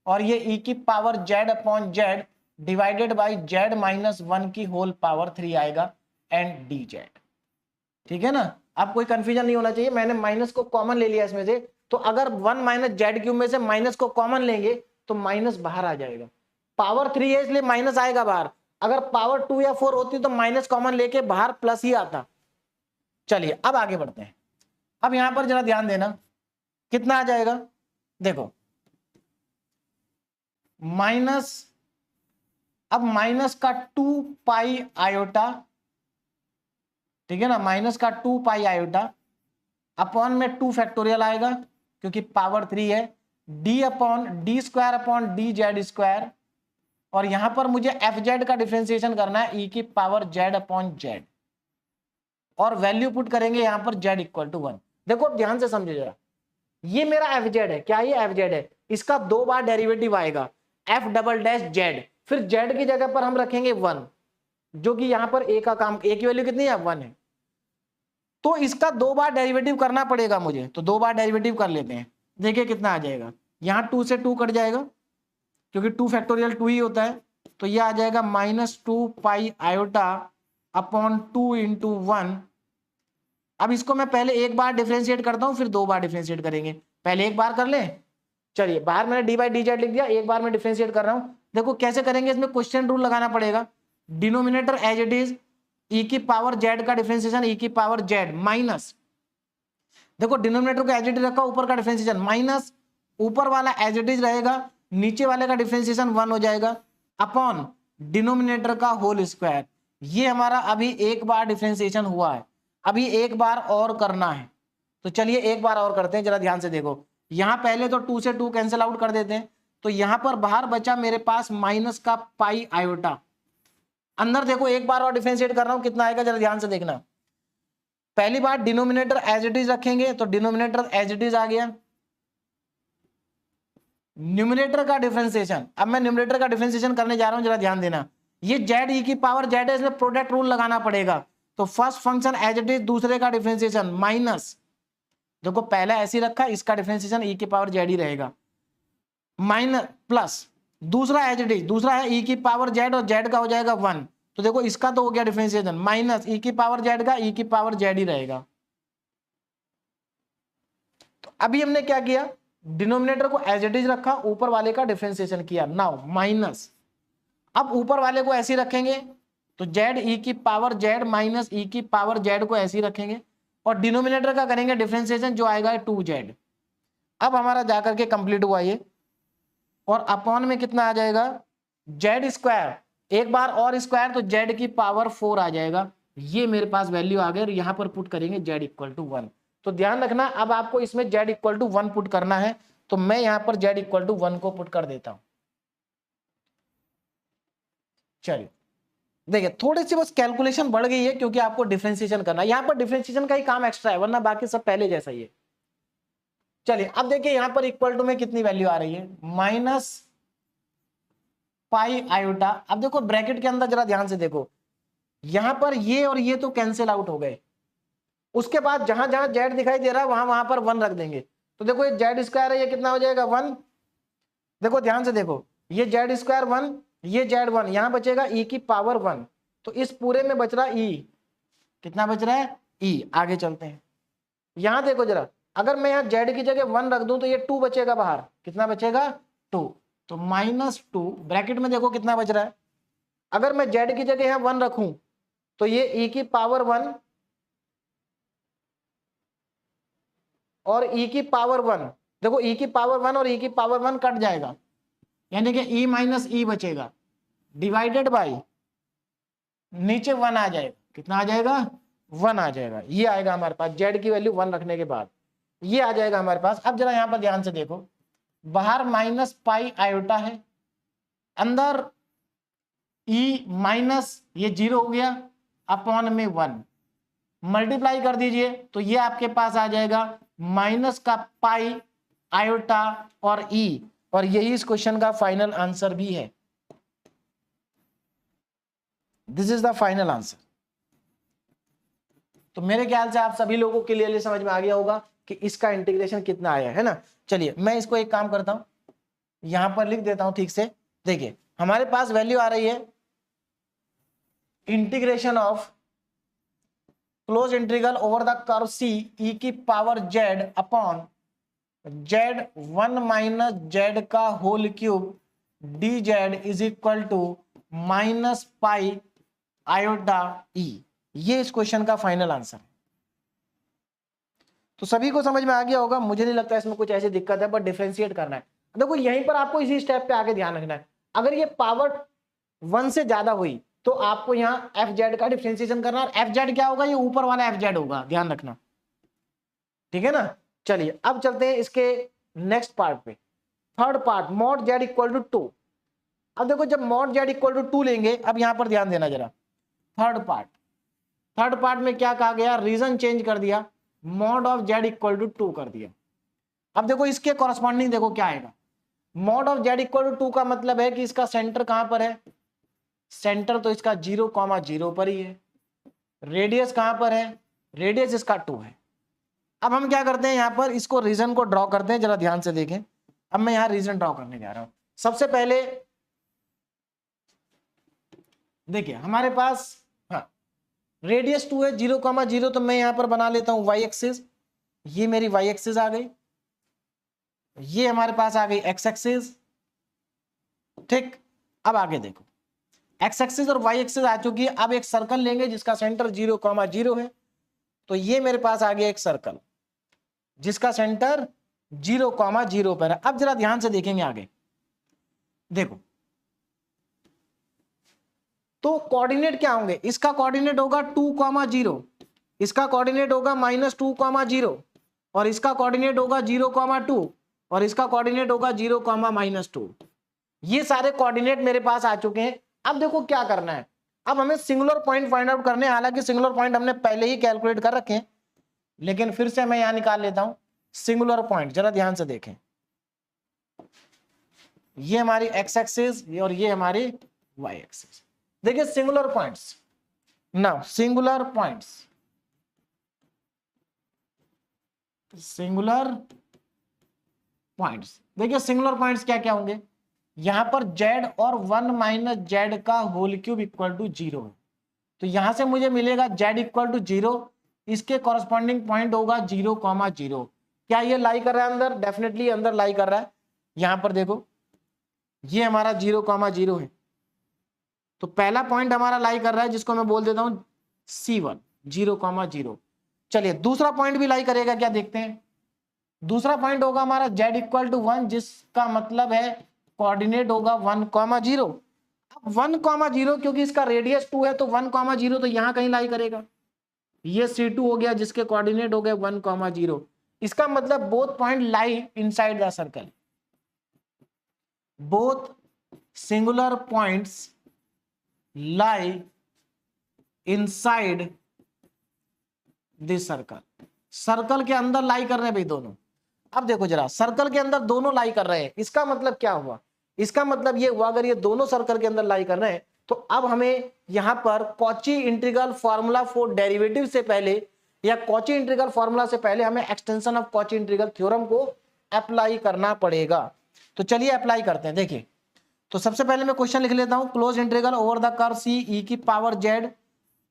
[SPEAKER 1] और ये ई की power z upon Z divided by Z minus 1 की होल पावर 3 आएगा, एंड डी जेड। ठीक है ना, अब कोई कंफ्यूजन नहीं होना चाहिए, मैंने माइनस को कॉमन ले लिया इसमें से, तो अगर 1 माइनस जेड क्यूब में से माइनस को कॉमन लेंगे तो माइनस बाहर आ जाएगा, पावर 3 है इसलिए माइनस आएगा बाहर, अगर पावर 2 या 4 होती तो माइनस कॉमन लेके बाहर प्लस ही आता। चलिए अब आगे बढ़ते हैं, अब यहां पर जरा ध्यान देना, कितना आ जाएगा, देखो माइनस, अब माइनस का 2 पाई आयोटा, ठीक है ना, माइनस का 2 पाई आयोटा अपॉन में 2 फैक्टोरियल आएगा क्योंकि पावर 3 है, D upon D square upon d z square, और यहां पर मुझे एफ जेड का डिफरेंशिएशन करना है, ई की पावर जेड अपॉन जेड, और वैल्यू पुट करेंगे यहां पर जेड इक्वल टू 1। देखो ध्यान से समझो जरा, ये मेरा एफ जेड है, क्या ये एफ जेड है, इसका 2 बार डेरिवेटिव आएगा, एफ डबल डैश जेड, फिर जेड की जगह पर हम रखेंगे 1, जो कि यहां पर ए का काम, ए की वैल्यू कितनी है, 1 है, तो इसका 2 बार डेरिवेटिव करना पड़ेगा मुझे, तो 2 बार डेरिवेटिव कर लेते हैं, देखिए कितना आ जाएगा, यहां 2 से 2 कट जाएगा क्योंकि 2 फैक्टोरियल 2 ही होता है, तो ये आ जाएगा minus 2 pi iota upon 2 into 1। अब इसको मैं पहले एक बार डिफरेंशिएट करता हूं, फिर 2 बार डिफरेंशिएट करेंगे, पहले एक बार कर ले, चलिए बाहर मैंने डी बाई डी जेड लिख दिया, एक बार मैं डिफरेंशिएट कर रहा हूं, देखो कैसे करेंगे, इसमें क्वेश्चन रूल लगाना पड़ेगा, डिनोमिनेटर एज इट इज, ई की पावर जेड का डिफरेंशिएशन ई की पावर जेड माइनस, देखो डिनोमिनेटर को एज इट इज रखा, ऊपर का डिफरेंशिएशन माइनस, ऊपर वाला एज इट इज रहेगा, नीचे वाले का डिफरेंशिएशन 1 हो जाएगा, अपॉन डिनोमिनेटर का होल स्क्वायर। ये हमारा अभी एक बार डिफरेंशिएशन हुआ है, अभी एक बार और करना है, तो चलिए एक बार और करते हैं, जरा ध्यान से देखो, यहां पहले तो 2 से 2 कैंसिल आउट कर देते हैं, तो यहां पर बाहर बचा मेरे पास माइनस का पाई आयोटा, अंदर देखो एक बार और डिफरेंशिएट कर रहा हूं, कितना आएगा जरा ध्यान से देखना, पहली बार डिनोमिनेटर एज इट इज रखेंगे, तो डिनोमिनेटर एज इट इज आ गया, न्यूमरेटर का डिफरेंशिएशन, अब मैं न्यूमरेटर का डिफरेंशिएशन करने जा रहा हूं, जरा ध्यान देना, ये जेड ई की पावर जेड है, इसमें प्रोडक्ट रूल लगाना पड़ेगा, तो first function as it is, दूसरे का डिफरेंशिएशन माइनस, देखो पहला ऐसे रखा, इसका डिफरेंशिएशन ई की पावर जेड ही रहेगा, माइनस प्लस दूसरा एज इट इज, दूसरा है ई की पावर जेड और जेड का हो जाएगा 1, तो देखो इसका तो हो गया डिफरेंशिएशन, माइनस ई की पावर जेड का ई की पावर जेड ही रहेगा। तो अभी हमने क्या किया, डिनोमिनेटर को एज इट इज रखा, ऊपर वाले का डिफरेंशिएशन किया, नाउ माइनस, अब ऊपर वाले को ऐसे रखेंगे, तो जेड ई की पावर जेड माइनस ई की पावर जेड को ऐसे रखेंगे, और डिनोमिनेटर का करेंगे डिफरेंशिएशन, जो आएगा 2z। अब हमारा जाकर के कंप्लीट हुआ ये, और अपॉन में कितना आ जाएगा, जेड स्क्वायर, एक बार और स्क्वायर, तो जेड की पावर 4 आ जाएगा, ये मेरे पास वैल्यू आ गई, और यहां पर पुट करेंगे जेड इक्वल टू 1। तो ध्यान रखना, अब आपको इसमें जेड इक्वल टू 1 पुट करना है, तो मैं यहां पर जेड इक्वल टू 1 को पुट कर देता हूं। चलिए देखिए, थोड़ी सी बस कैलकुलेशन बढ़ गई है क्योंकि आपको डिफरेंशिएशन करना है, यहां पर डिफरेंशिएशन का ही काम एक्स्ट्रा है, वरना बाकी सब पहले जैसा ही है। चलिए अब देखिए यहां पर इक्वल टू में कितनी वैल्यू आ रही है, माइनस पाई आयोटा। अब देखो ब्रैकेट के अंदर जरा ध्यान से देखो, यहां पर ये और ये तो कैंसिल आउट हो गए, उसके बाद जहां जहां जेड दिखाई दे रहा है वहां वहां पर 1 रख देंगे। तो देखो ये जेड स्क्वायर है, ये कितना हो जाएगा 1। देखो ध्यान से देखो, ये जेड स्क्वायर 1, ये जेड 1, यहां बचेगा ई की पावर 1। तो इस पूरे में बच रहा ई, कितना बच रहा है ई। आगे चलते हैं, यहां देखो जरा, अगर मैं यहाँ जेड की जगह 1 रख दूं तो ये 2 बचेगा बाहर, कितना बचेगा 2। तो -2 ब्रैकेट में देखो कितना बच रहा है। अगर मैं जेड की जगह यहाँ 1 रखूं तो ये ई की पावर 1 और ई की पावर 1, देखो ई की पावर 1 और ई की पावर 1 कट जाएगा, यानी कि ई माइनस ई बचेगा, डिवाइडेड बाई नीचे 1 आ जाएगा, कितना आ जाएगा 1 आ जाएगा। ये आएगा हमारे पास जेड की वैल्यू 1 रखने के बाद, ये आ जाएगा हमारे पास। अब जरा यहां पर ध्यान से देखो, बाहर -पाई आयोटा है, अंदर ई माइनस ये 0 हो गया, अपॉन में 1 मल्टीप्लाई कर दीजिए तो ये आपके पास आ जाएगा माइनस का पाई आयोटा और ई, और यही इस क्वेश्चन का फाइनल आंसर भी है। This is the final answer. तो मेरे ख्याल से आप सभी लोगों के लिए समझ में आ गया होगा कि इसका इंटीग्रेशन कितना आया है ना। चलिए मैं इसको एक काम करता हूं, यहां पर लिख देता हूं ठीक से। देखिए हमारे पास वैल्यू आ रही है integration of close integral over the curve C e की power z upon z 1 minus z का whole cube d z is equal to -pi iota e. ये इस क्वेश्चन का फाइनल आंसर है। तो सभी को समझ में आ गया होगा, मुझे नहीं लगता इसमें कुछ ऐसी दिक्कत है, बट डिफरेंशिएट करना है। देखो यहीं पर आपको इसी स्टेप पे आगे ध्यान रखना है, अगर ये पावर 1 से ज्यादा हुई तो आपको यहाँ एफ जेड का डिफरेंशिएशन करना, और एफ जेड क्या होगा, ये ऊपर वाला एफ जेड होगा, ध्यान रखना, ठीक है ना। चलिए अब चलते हैं इसके नेक्स्ट पार्ट पे, third part, mod z equal to 2। अब देखो जब मॉड जेड इक्वल टू 2 लेंगे, अब यहां पर ध्यान देना जरा, थर्ड पार्ट में क्या कहा गया, रीजन चेंज कर दिया, mod of z equal to 2 कर दिया। अब देखो इसके कॉरस्पॉन्डिंग देखो क्या आएगा, mod of z equal to 2 का मतलब है कि इसका सेंटर कहां पर है, सेंटर तो इसका 0,0 पर ही है। रेडियस कहां पर है, रेडियस इसका 2 है। अब हम क्या करते हैं, यहां पर इसको रीजन को ड्रॉ करते हैं, जरा ध्यान से देखें। अब मैं यहां रीजन ड्रॉ करने जा रहा हूं। सबसे पहले देखिए हमारे पास रेडियस 2 है, 0,0, तो मैं यहां पर बना लेता हूं वाई एक्सिस, ये मेरी वाई एक्सिस आ गई, ये हमारे पास आ गई एक्स एक्सिस, ठीक। अब आगे देखो, एक्स एक्सिस और वाई एक्सिस आ चुकी है। अब एक सर्कल लेंगे जिसका सेंटर 0,0 है, तो ये मेरे पास आ गया एक सर्कल जिसका सेंटर 0,0 पर है। अब जरा ध्यान से देखेंगे आगे, देखो तो कोऑर्डिनेट क्या होंगे, इसका कोऑर्डिनेट होगा 2,0, इसका कोऑर्डिनेट होगा -2,0, और इसका कोऑर्डिनेट होगा 0,2, और इसका कोऑर्डिनेट होगा 0,-2। ये सारे कोऑर्डिनेट मेरे पास आ चुके हैं। अब देखो क्या करना है, अब हमें सिंगुलर पॉइंट फाइंड आउट करने हैं। हालांकि सिंगुलर पॉइंट हमने पहले ही कैलकुलेट कर रखे हैं, लेकिन फिर से मैं यहां निकाल लेता हूं सिंगुलर पॉइंट। जरा ध्यान से देखें, ये हमारी एक्स एक्सिस और ये हमारी वाई एक्सिस। देखिए singular points, now singular points, singular points, देखिए सिंगुलर पॉइंट्स क्या क्या होंगे, यहां पर z और 1 माइनस जेड का होल क्यूब इक्वल टू 0 है, तो यहां से मुझे मिलेगा z इक्वल टू 0, इसके कॉरस्पॉन्डिंग पॉइंट होगा 0,0। क्या ये लाई कर रहा है अंदर, डेफिनेटली अंदर लाई कर रहा है। यहां पर देखो ये हमारा 0,0 है, तो पहला पॉइंट हमारा लाई कर रहा है जिसको मैं बोल देता हूं C1, 0,0। चलिए दूसरा पॉइंट भी लाई करेगा, क्या देखते हैं। दूसरा पॉइंट होगा हमारा z इक्वल टू 1, जिसका मतलब है कोऑर्डिनेट होगा 1,0। अब 1,0 क्योंकि इसका रेडियस 2 है, तो 1,0 तो यहां कहीं लाई करेगा, ये C2 हो गया जिसके कोऑर्डिनेट हो गए 1,0। इसका मतलब both point lie inside the circle, both singular points lie inside this circle. Circle के अंदर लाई कर रहे हैं भाई दोनों। अब देखो जरा, सर्कल के अंदर दोनों लाई कर रहे हैं, इसका मतलब क्या हुआ, इसका मतलब ये हुआ अगर ये दोनों सर्कल के अंदर लाई कर रहे हैं, तो अब हमें यहां पर Cauchy integral formula for derivative से पहले या कॉची इंटीग्रल फॉर्मूला से पहले हमें extension of Cauchy integral theorem को अप्लाई करना पड़ेगा। तो चलिए अप्लाई करते हैं। देखिए, तो सबसे पहले मैं क्वेश्चन लिख लेता हूं, close integral over the curve C e की power z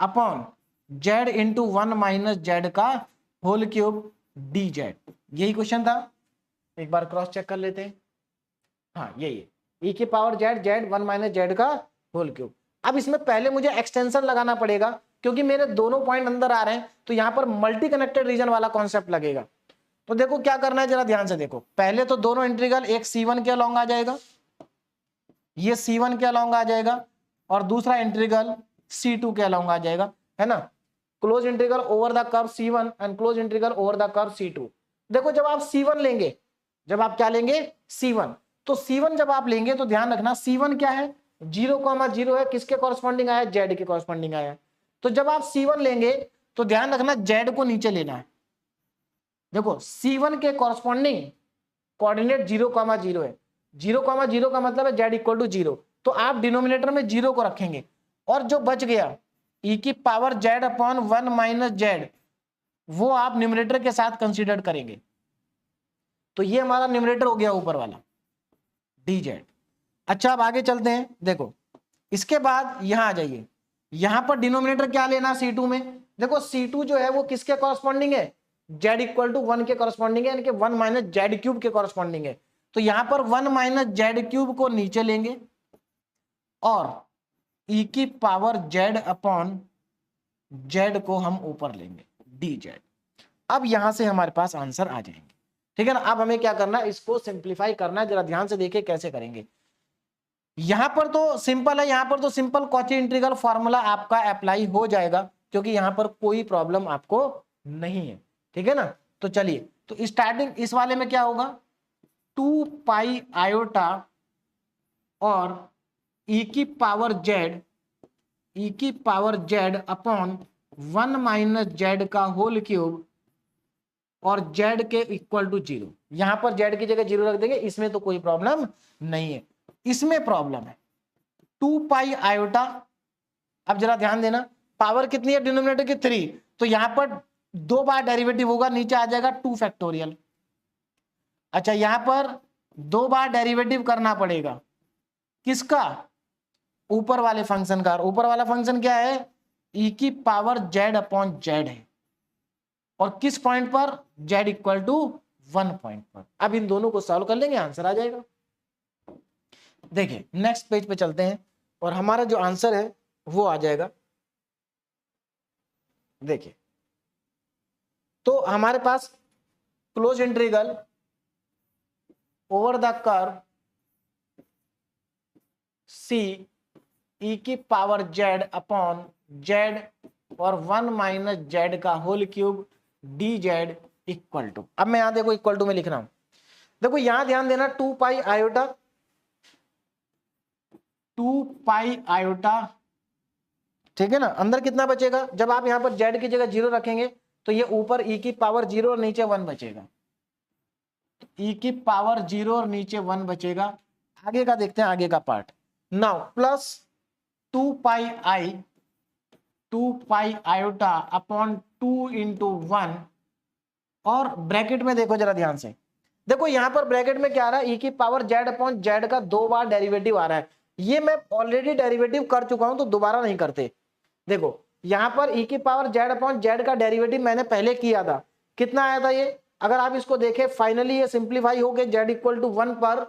[SPEAKER 1] upon z into 1 minus z का होल क्यूब डी जेड। यही क्वेश्चन था, एक बार क्रॉस चेक कर लेते हैं। हाँ यही है, ई की power Z Z 1 minus z का होल क्यूब। अब इसमें पहले मुझे एक्सटेंशन लगाना पड़ेगा क्योंकि मेरे दोनों पॉइंट अंदर आ रहे हैं, तो यहां पर मल्टी कनेक्टेड रीजन वाला कॉन्सेप्ट लगेगा। तो देखो क्या करना है, जरा ध्यान से देखो। पहले तो दोनों इंटीग्रल, एक C1 के अलॉन्ग आ जाएगा, ये C1 के अलॉन्ग आ जाएगा, और दूसरा इंटीग्रल C2 के अलॉन्ग आ जाएगा, है ना। Close integral over the curve C1 and close integral over the curve C2। देखो जब आप C1 लेंगे, जब आप क्या लेंगे C1, तो C1 जब आप लेंगे तो ध्यान रखना C1 क्या है, 0,0 है, किसके कॉरस्पॉन्डिंग आया है, जेड के कॉरस्पॉन्डिंग आया है। तो जब आप C1 लेंगे तो ध्यान रखना जेड को नीचे लेना है। देखो C1 के कॉरस्पॉन्डिंग कोऑर्डिनेट 0,0 है, 0,0 का मतलब है जेड इक्वल टू 0, तो आप डिनोमिनेटर में 0 को रखेंगे, और जो बच गया ई की power z upon 1 minus Z, वो आप न्यूमरेटर के साथ कंसीडर करेंगे। तो ये हमारा न्यूमरेटर हो गया ऊपर वाला डी जेड। अच्छा अब आगे चलते हैं। देखो इसके बाद यहां आ जाइए, यहां पर डिनोमिनेटर क्या लेना C2 में। देखो C2 जो है वो किसके कॉरस्पॉन्डिंग है, जेड इक्वल टू 1 के कॉरस्पॉन्डिंग है, यानी कि 1 माइनस जेड क्यूब के कॉरस्पॉन्डिंग है। तो यहां पर 1 माइनस जेड क्यूब को नीचे लेंगे और ई की पावर जेड अपॉन जेड को हम ऊपर लेंगे, डी जेड। अब यहां से हमारे पास आंसर आ जाएंगे, ठीक है ना। अब हमें क्या करना है, इसको सिंप्लीफाई करना है। जरा ध्यान से देखिए कैसे करेंगे। यहां पर तो सिंपल है, यहां पर तो सिंपल कॉची इंटीग्रल फॉर्मूला आपका अप्लाई हो जाएगा क्योंकि यहां पर कोई प्रॉब्लम आपको नहीं है, ठीक है ना। तो चलिए, तो स्टार्टिंग इस वाले में क्या होगा, 2 पाई आयोटा और ई की power z upon 1 minus z का होल क्यूब और जेड के इक्वल टू 0। यहां पर जेड की जगह 0 रख देंगे, इसमें तो कोई प्रॉब्लम नहीं है। इसमें प्रॉब्लम है 2 पाई आयोटा। अब जरा ध्यान देना, पावर कितनी है डिनोमिनेटर की 3, तो यहां पर 2 बार डेरिवेटिव होगा, नीचे आ जाएगा 2 फैक्टोरियल। अच्छा यहां पर 2 बार डेरिवेटिव करना पड़ेगा, किसका, ऊपर वाले फंक्शन का। ऊपर वाला फंक्शन क्या है, ई की पावर जेड अपॉन जेड है, और किस पॉइंट पर, जेड इक्वल टू 1 पॉइंट पर। अब इन दोनों को सॉल्व कर लेंगे, आंसर आ जाएगा। देखिए नेक्स्ट पेज पे चलते हैं और हमारा जो आंसर है वो आ जाएगा। देखिए तो हमारे पास close integral over the curve C e की पावर जेड अपॉन जेड और 1 माइनस जेड का whole cube d z equal to. अब मैं यहां देखो इक्वल टू में लिख रहा हूं। देखो यहां ध्यान देना, 2 पाई आयोटा, ठीक है ना। अंदर कितना बचेगा, जब आप यहां पर जेड की जगह 0 रखेंगे तो ये ऊपर ई की पावर 0 और नीचे 1 बचेगा, ई की पावर 0 और नीचे 1 बचेगा। आगे का देखते हैं, आगे का part. Now plus 2 pi iota upon 2 into 1, और ब्रैकेट में देखो जरा ध्यान से, देखो यहां पर ब्रैकेट में क्या आ रहा है, ई की पावर जेड अपॉन जेड का 2 बार डेरिवेटिव आ रहा है। ये मैं ऑलरेडी डेरिवेटिव कर चुका हूं तो दोबारा नहीं करते। देखो यहां पर ई की पावर जेड अपॉन जेड का डेरिवेटिव मैंने पहले किया था, कितना आया था ये, अगर आप इसको देखें फाइनली ये सिंप्लीफाई हो गए जेड इक्वल टू 1 पर।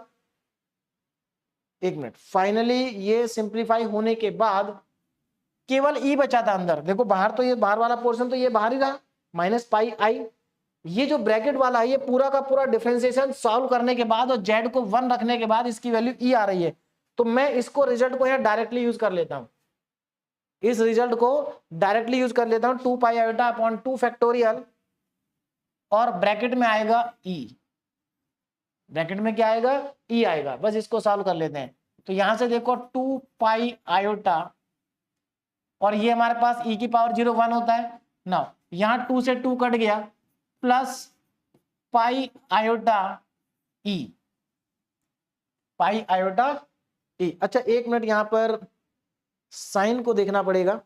[SPEAKER 1] एक मिनट, फाइनली ये सिंप्लीफाई होने के बाद केवल ई बचा था अंदर। देखो बाहर तो ये बाहर वाला पोर्शन तो ये बाहर ही रहा, माइनस पाई आई। ये जो ब्रैकेट वाला है ये पूरा का पूरा डिफरेंशिएशन सॉल्व करने के बाद और जेड को 1 रखने के बाद इसकी वैल्यू ई आ रही है। तो मैं इसको रिजल्ट को यहाँ डायरेक्टली यूज कर लेता हूं, इस रिजल्ट को डायरेक्टली यूज कर लेता हूं, 2 पाई आयोटा अपॉन 2 फैक्टोरियल, और ब्रैकेट में आएगा ई, ब्रैकेट में क्या आएगा, ई आएगा। बस इसको सॉल्व कर लेते हैं। तो यहां से देखो 2 पाई आयोटा, और ये हमारे पास ई की पावर 0 1 होता है ना, यहां 2 से 2 कट गया, प्लस पाई आयोटा ई, पाई आयोटा ई। अच्छा एक मिनट, यहां पर साइन को देखना पड़ेगा।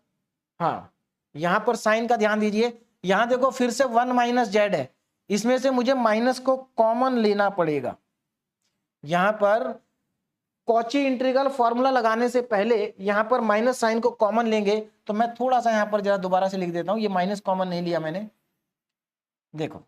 [SPEAKER 1] हाँ यहां पर साइन का ध्यान दीजिए, यहां देखो फिर से 1 माइनस जेड है, इसमें से मुझे माइनस को कॉमन लेना पड़ेगा। यहां पर कॉची इंटीग्रल फॉर्मूला लगाने से पहले यहां पर माइनस साइन को कॉमन लेंगे, तो मैं थोड़ा सा यहां पर जरा दोबारा से लिख देता हूं, ये माइनस कॉमन नहीं लिया मैंने। देखो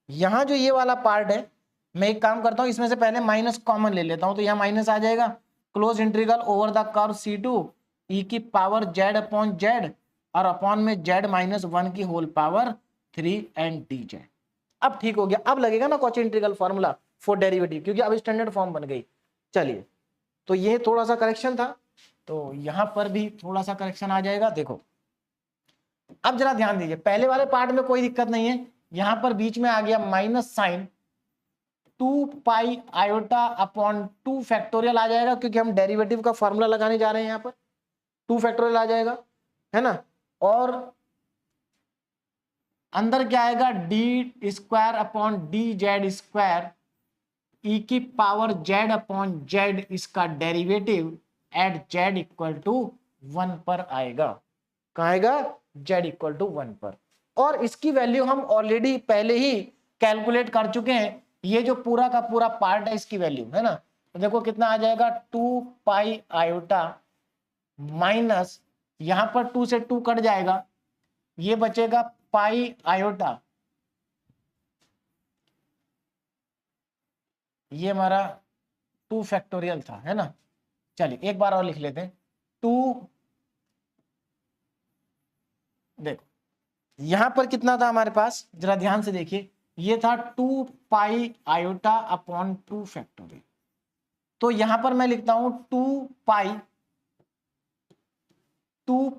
[SPEAKER 1] यहां जो ये वाला पार्ट है, मैं एक काम करता हूं, इसमें से पहले माइनस कॉमन ले लेता हूं, तो यहां माइनस आ जाएगा, close integral over the curve C2 e की पावर z अपॉन जेड और अपॉन में z माइनस 1 की होल पावर 3 एंड dz। अब ठीक हो गया, अब लगेगा ना Cauchy integral formula for derivative, क्योंकि अब स्टैंडर्ड फॉर्म बन गई। चलिए, तो ये थोड़ा सा करेक्शन था, तो यहां पर भी थोड़ा सा करेक्शन आ जाएगा। देखो अब जरा ध्यान दीजिए, पहले वाले पार्ट में कोई दिक्कत नहीं है, यहां पर बीच में आ गया minus sign 2 pi iota upon 2 factorial आ जाएगा, क्योंकि हम डेरिवेटिव का फॉर्मूला लगाने जा रहे हैं, यहां पर 2 फैक्टोरियल आ जाएगा, है ना। और अंदर क्या आएगा, d square upon d z square e की पावर जेड अपॉन जेड, इसका derivative at z equal to 1 पर आएगा। कहाँ आएगा, जेड इक्वल टू 1 पर। और इसकी वैल्यू हम ऑलरेडी पहले ही कैलकुलेट कर चुके हैं, ये जो पूरा का पूरा पार्ट है इसकी वैल्यू, है ना। तो देखो कितना आ जाएगा, 2 पाई आयोटा माइनस, यहां पर 2 से 2 कट जाएगा, ये बचेगा पाई आयोटा, ये हमारा 2 फैक्टोरियल था, है ना। चलिए एक बार और लिख लेते हैं, 2, देखो यहां पर कितना था हमारे पास, जरा ध्यान से देखिए, ये था 2 पाई आयोटा अपॉन 2 फैक्टोरियल। तो यहां पर मैं लिखता हूं 2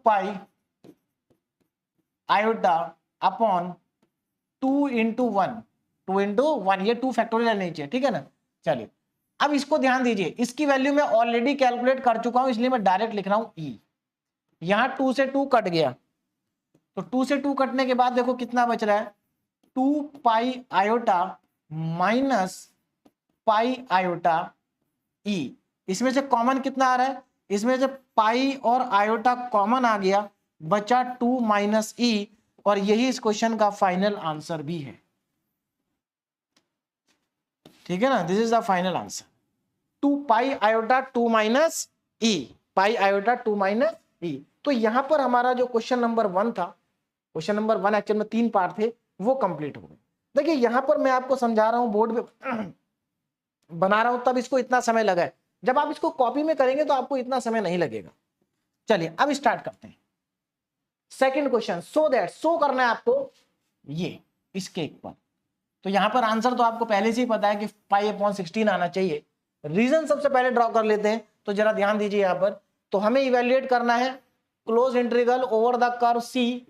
[SPEAKER 1] पाई आयोटा अपॉन 2 इंटू 1, ये 2 फैक्टोरियल नहीं चाहिए, ठीक है ना। चलिए अब इसको ध्यान दीजिए, इसकी वैल्यू मैं ऑलरेडी कैलकुलेट कर चुका हूं, इसलिए मैं डायरेक्ट लिख रहा हूं ई। यहां 2 से 2 कट गया, तो 2 से 2 कटने के बाद देखो कितना बच रहा है, 2 pi iota minus pi iota e. इसमें से कॉमन कितना आ रहा है, इसमें से पाई और आयोटा कॉमन आ गया, बचा 2 माइनस ई, और यही इस क्वेश्चन का फाइनल आंसर भी है, ठीक है ना। This is the final answer, 2 pi iota 2 minus e, pi iota 2 minus e. तो यहां पर हमारा जो क्वेश्चन नंबर 1 था, क्वेश्चन नंबर 1 एक्चुअल में 3 पार्ट थे, वो कंप्लीट हो गए। देखिए यहां पर मैं आपको समझा रहा हूं, बोर्ड पे बना रहा हूं, तब इसको इतना समय लगा है, जब आप इसको कॉपी में करेंगे तो आपको इतना समय नहीं लगेगा। चलिए अब स्टार्ट करते हैं सेकंड क्वेश्चन। शो करना है आपको ये इसके इक्वल। तो यहां पर आंसर तो आपको पहले से ही पता है कि पाई अपॉन 16 आना चाहिए। रीजन सबसे पहले ड्रॉ कर लेते हैं, तो जरा ध्यान दीजिए यहां पर, तो हमें इवेल्युएट करना है close integral over the curve c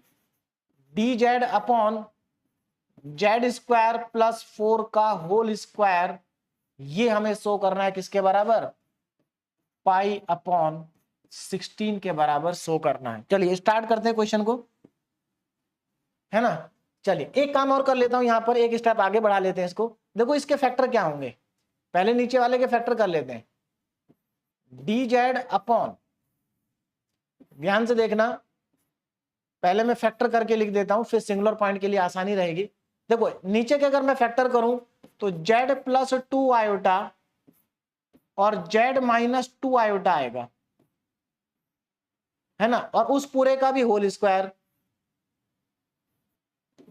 [SPEAKER 1] d z upon z square plus 4 का होल स्क्वायर, ये हमें शो करना है किसके बराबर, पाई अपॉन 16 के बराबर शो करना है। चलिए स्टार्ट करते हैं क्वेश्चन को, है ना। चलिए एक काम और कर लेता हूं, यहां पर एक स्टेप आगे बढ़ा लेते हैं इसको। देखो इसके फैक्टर क्या होंगे, पहले नीचे वाले के फैक्टर कर लेते हैं, डी जेड अपॉन, ध्यान से देखना, पहले मैं फैक्टर करके लिख देता हूं, फिर सिंगुलर पॉइंट के लिए आसानी रहेगी। देखो नीचे के अगर मैं फैक्टर करूं तो जेड प्लस 2 आयोटा और जेड माइनस 2 आयोटा आएगा, है ना, और उस पूरे का भी होल स्क्वायर,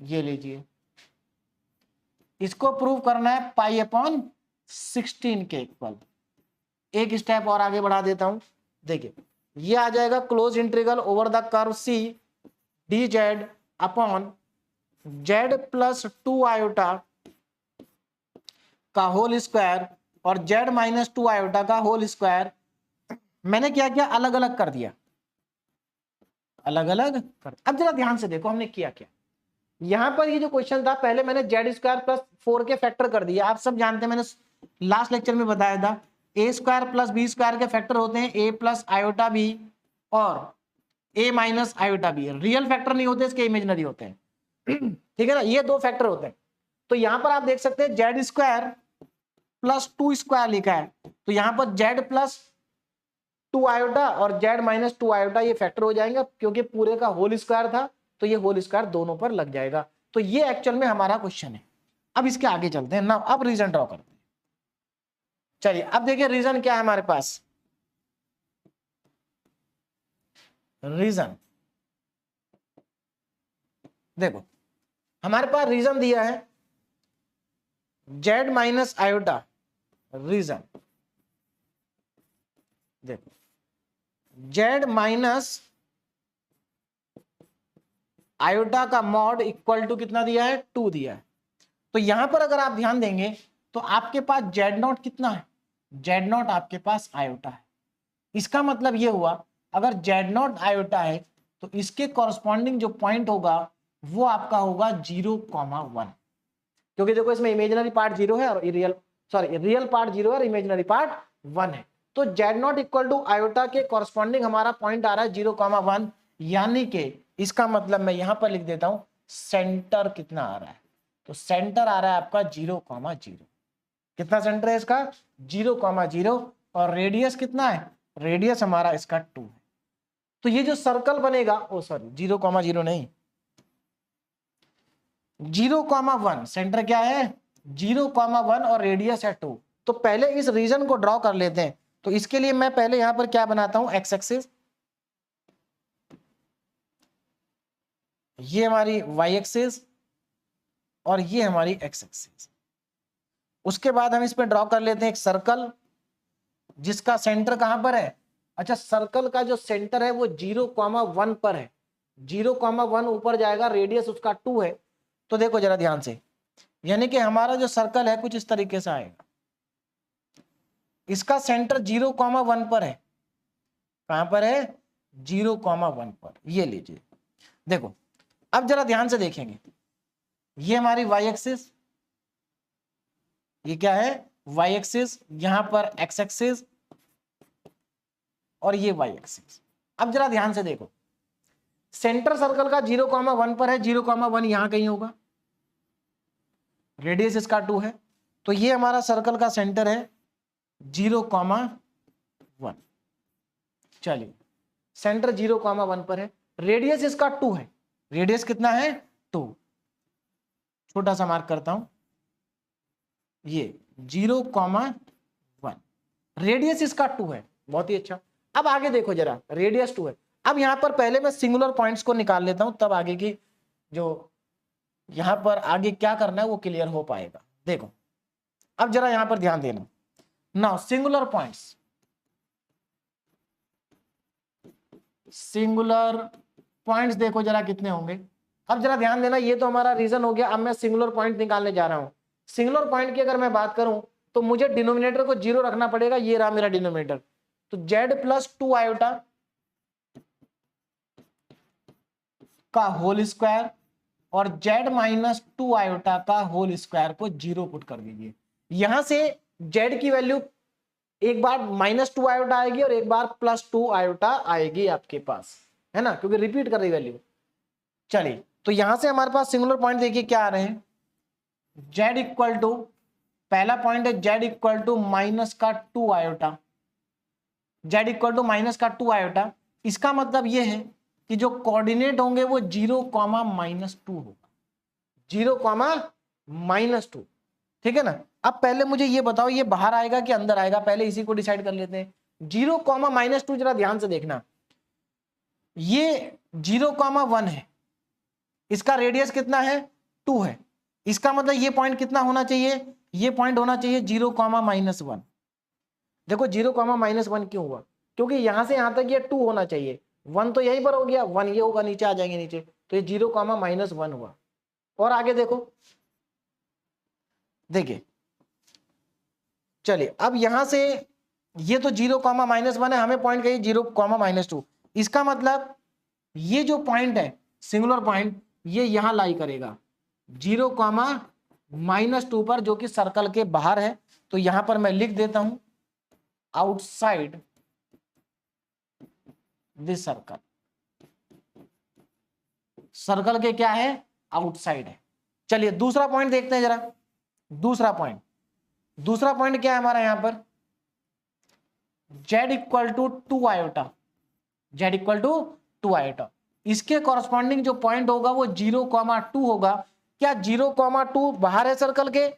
[SPEAKER 1] ये लीजिए। इसको प्रूव करना है पाई अपॉन 16 के इक्वल। एक स्टेप और आगे बढ़ा देता हूं, देखिए ये आ जाएगा close integral over the curve c d z upon Z plus 2 iota का होल स्क्वायर और जेड माइनस 2 आयोटा का होल स्क्वायर। मैंने क्या किया, अलग अलग कर दिया, अलग अलग कर। अब जरा ध्यान से देखो हमने किया क्या, यहां पर ये जो क्वेश्चन था, पहले मैंने जेड स्क्वायर प्लस 4 के फैक्टर कर दिया। आप सब जानते हैं, मैंने लास्ट लेक्चर में बताया था, a square plus b square के फैक्टर होते हैं ए प्लस आयोटा बी और a minus iota b. Real factor नहीं होते इसके, इमेजिनरी होते हैं, ठीक है ना, ये 2 फैक्टर होते हैं। तो यहां पर आप देख सकते हैं जेड स्क्वायर प्लस 2 स्क्वायर लिखा है, तो यहां पर जेड प्लस 2 आयोटा और जेड माइनस 2 आयोटा ये फैक्टर हो जाएंगे, क्योंकि पूरे का होल स्क्वायर था तो ये होल स्क्वायर दोनों पर लग जाएगा। तो ये एक्चुअल में हमारा क्वेश्चन है। अब इसके आगे चलते हैं ना, अब रीजन ड्रॉ करते हैं। चलिए अब देखिए रीजन क्या है हमारे पास। रीजन देखो हमारे पास रीजन दिया है जेड माइनस आयोटा। रीजन देखो जेड माइनस आयोटा का मॉड इक्वल टू कितना दिया है, 2 दिया है। तो यहां पर अगर आप ध्यान देंगे तो आपके पास जेड नॉट कितना है, जेड नॉट आपके पास आयोटा है। इसका मतलब ये हुआ अगर जेड नॉट आयोटा है तो इसके कॉरस्पॉन्डिंग जो पॉइंट होगा वो आपका होगा 0,1, क्योंकि देखो इसमें इमेजिनरी पार्ट 0 है और रियल पार्ट 0 है और इमेजिनरी पार्ट 1 है। तो z not equal to iota के कॉरस्पॉन्डिंग हमारा पॉइंट आ रहा है 0,1, यानी कि इसका मतलब मैं यहां पर लिख देता हूं सेंटर कितना आ रहा है, तो सेंटर आ रहा है आपका 0,0। कितना सेंटर है इसका, 0,0, और रेडियस कितना है, रेडियस हमारा इसका 2 है। तो ये जो सर्कल बनेगा, 0,0 नहीं, 0,1, सेंटर क्या है 0,1 और रेडियस है 2। तो पहले इस रीजन को ड्रॉ कर लेते हैं। तो इसके लिए मैं पहले यहां पर क्या बनाता हूं, एक्स एक्सिस, ये हमारी वाई एक्सिस और ये हमारी एक्स एक्सिस। उसके बाद हम इस पे ड्रॉ कर लेते हैं एक सर्कल जिसका सेंटर कहां पर है, अच्छा सर्कल का जो सेंटर है वो 0,1 पर है, 0,1 ऊपर जाएगा, रेडियस उसका 2 है। तो देखो जरा ध्यान से, यानी कि हमारा जो सर्कल है कुछ इस तरीके से आएगा, इसका सेंटर 0,1 पर है। कहां पर है, 0,1 पर, ये लीजिए। देखो अब जरा ध्यान से देखेंगे, ये हमारी वाई एक्सिस, ये क्या है वाई एक्सिस, यहां पर एक्स एक्सिस और ये वाई एक्सिस। अब जरा ध्यान से देखो, सेंटर सर्कल का 0,1 पर है, 0,1 यहां कहीं होगा, रेडियस इसका 2 है, तो ये हमारा सर्कल का सेंटर है 0,1। चलिए सेंटर 0,1 पर है, रेडियस इसका 2 है, रेडियस कितना है 2, छोटा सा मार्क करता हूं, ये 0,1, रेडियस इसका 2 है, बहुत ही अच्छा। अब आगे देखो जरा, रेडियस 2 है। अब यहां पर पहले मैं सिंगुलर पॉइंट्स को निकाल लेता हूं, तब आगे की जो यहां पर आगे क्या करना है वो क्लियर हो पाएगा। देखो अब जरा यहां पर ध्यान देना, now singular points, singular points देखो जरा कितने होंगे। अब जरा ध्यान देना, ये तो हमारा रीजन हो गया। अब मैं सिंगुलर पॉइंट निकालने जा रहा हूं। सिंगुलर पॉइंट की अगर मैं बात करूं तो मुझे डिनोमिनेटर को 0 रखना पड़ेगा, ये रहा मेरा डिनोमिनेटर, तो z+2 आयोटा का होल स्क्वायर और z-2 आयोटा का होल स्क्वायर को 0 पुट कर दीजिए। यहां से z की वैल्यू एक बार -2 आयोटा आएगी और एक बार +2 आयोटा आएगी आपके पास, है ना, क्योंकि रिपीट कर रही वैल्यू। चलिए तो यहां से हमारे पास सिंगुलर पॉइंट देखिए क्या आ रहे हैं, z इक्वल टू, पहला पॉइंट है z equal to -2 iota, z equal to -2 iota. इसका मतलब ये है कि जो कोऑर्डिनेट होंगे वो 0,-2 होगा, 0,-2, ठीक है ना। अब पहले मुझे ये बताओ ये बाहर आएगा कि अंदर आएगा, पहले इसी को डिसाइड कर लेते हैं। 0,-2 जरा ध्यान से देखना, ये 0,1 है, इसका रेडियस कितना है 2 है, इसका मतलब ये पॉइंट कितना होना चाहिए, ये पॉइंट होना चाहिए 0,-1। देखो 0,-1 क्यों हुआ, क्योंकि यहां से यहां तक ये 2 होना चाहिए, 1 तो यहीं पर हो गया, 1 ये होगा, नीचे आ जाएंगे नीचे, तो ये 0,-1 हुआ। और आगे देखो, देखिए चलिए अब यहां से ये तो 0,-1 है, हमें पॉइंट कहिए 0,-2। इसका मतलब ये जो पॉइंट है सिंगुलर पॉइंट, ये यहां लाई करेगा 0,-2 पर, जो कि सर्कल के बाहर है। तो यहां पर मैं लिख देता हूं आउटसाइड दिस सर्कल, सर्कल के क्या है आउटसाइड है। चलिए दूसरा पॉइंट देखते हैं जरा, दूसरा पॉइंट क्या है हमारा यहां पर, z equal to 2 iota, z equal to 2 iota. इसके कॉरस्पॉन्डिंग जो पॉइंट होगा वो 0,2 होगा। क्या 0,2 बाहर है सर्कल के?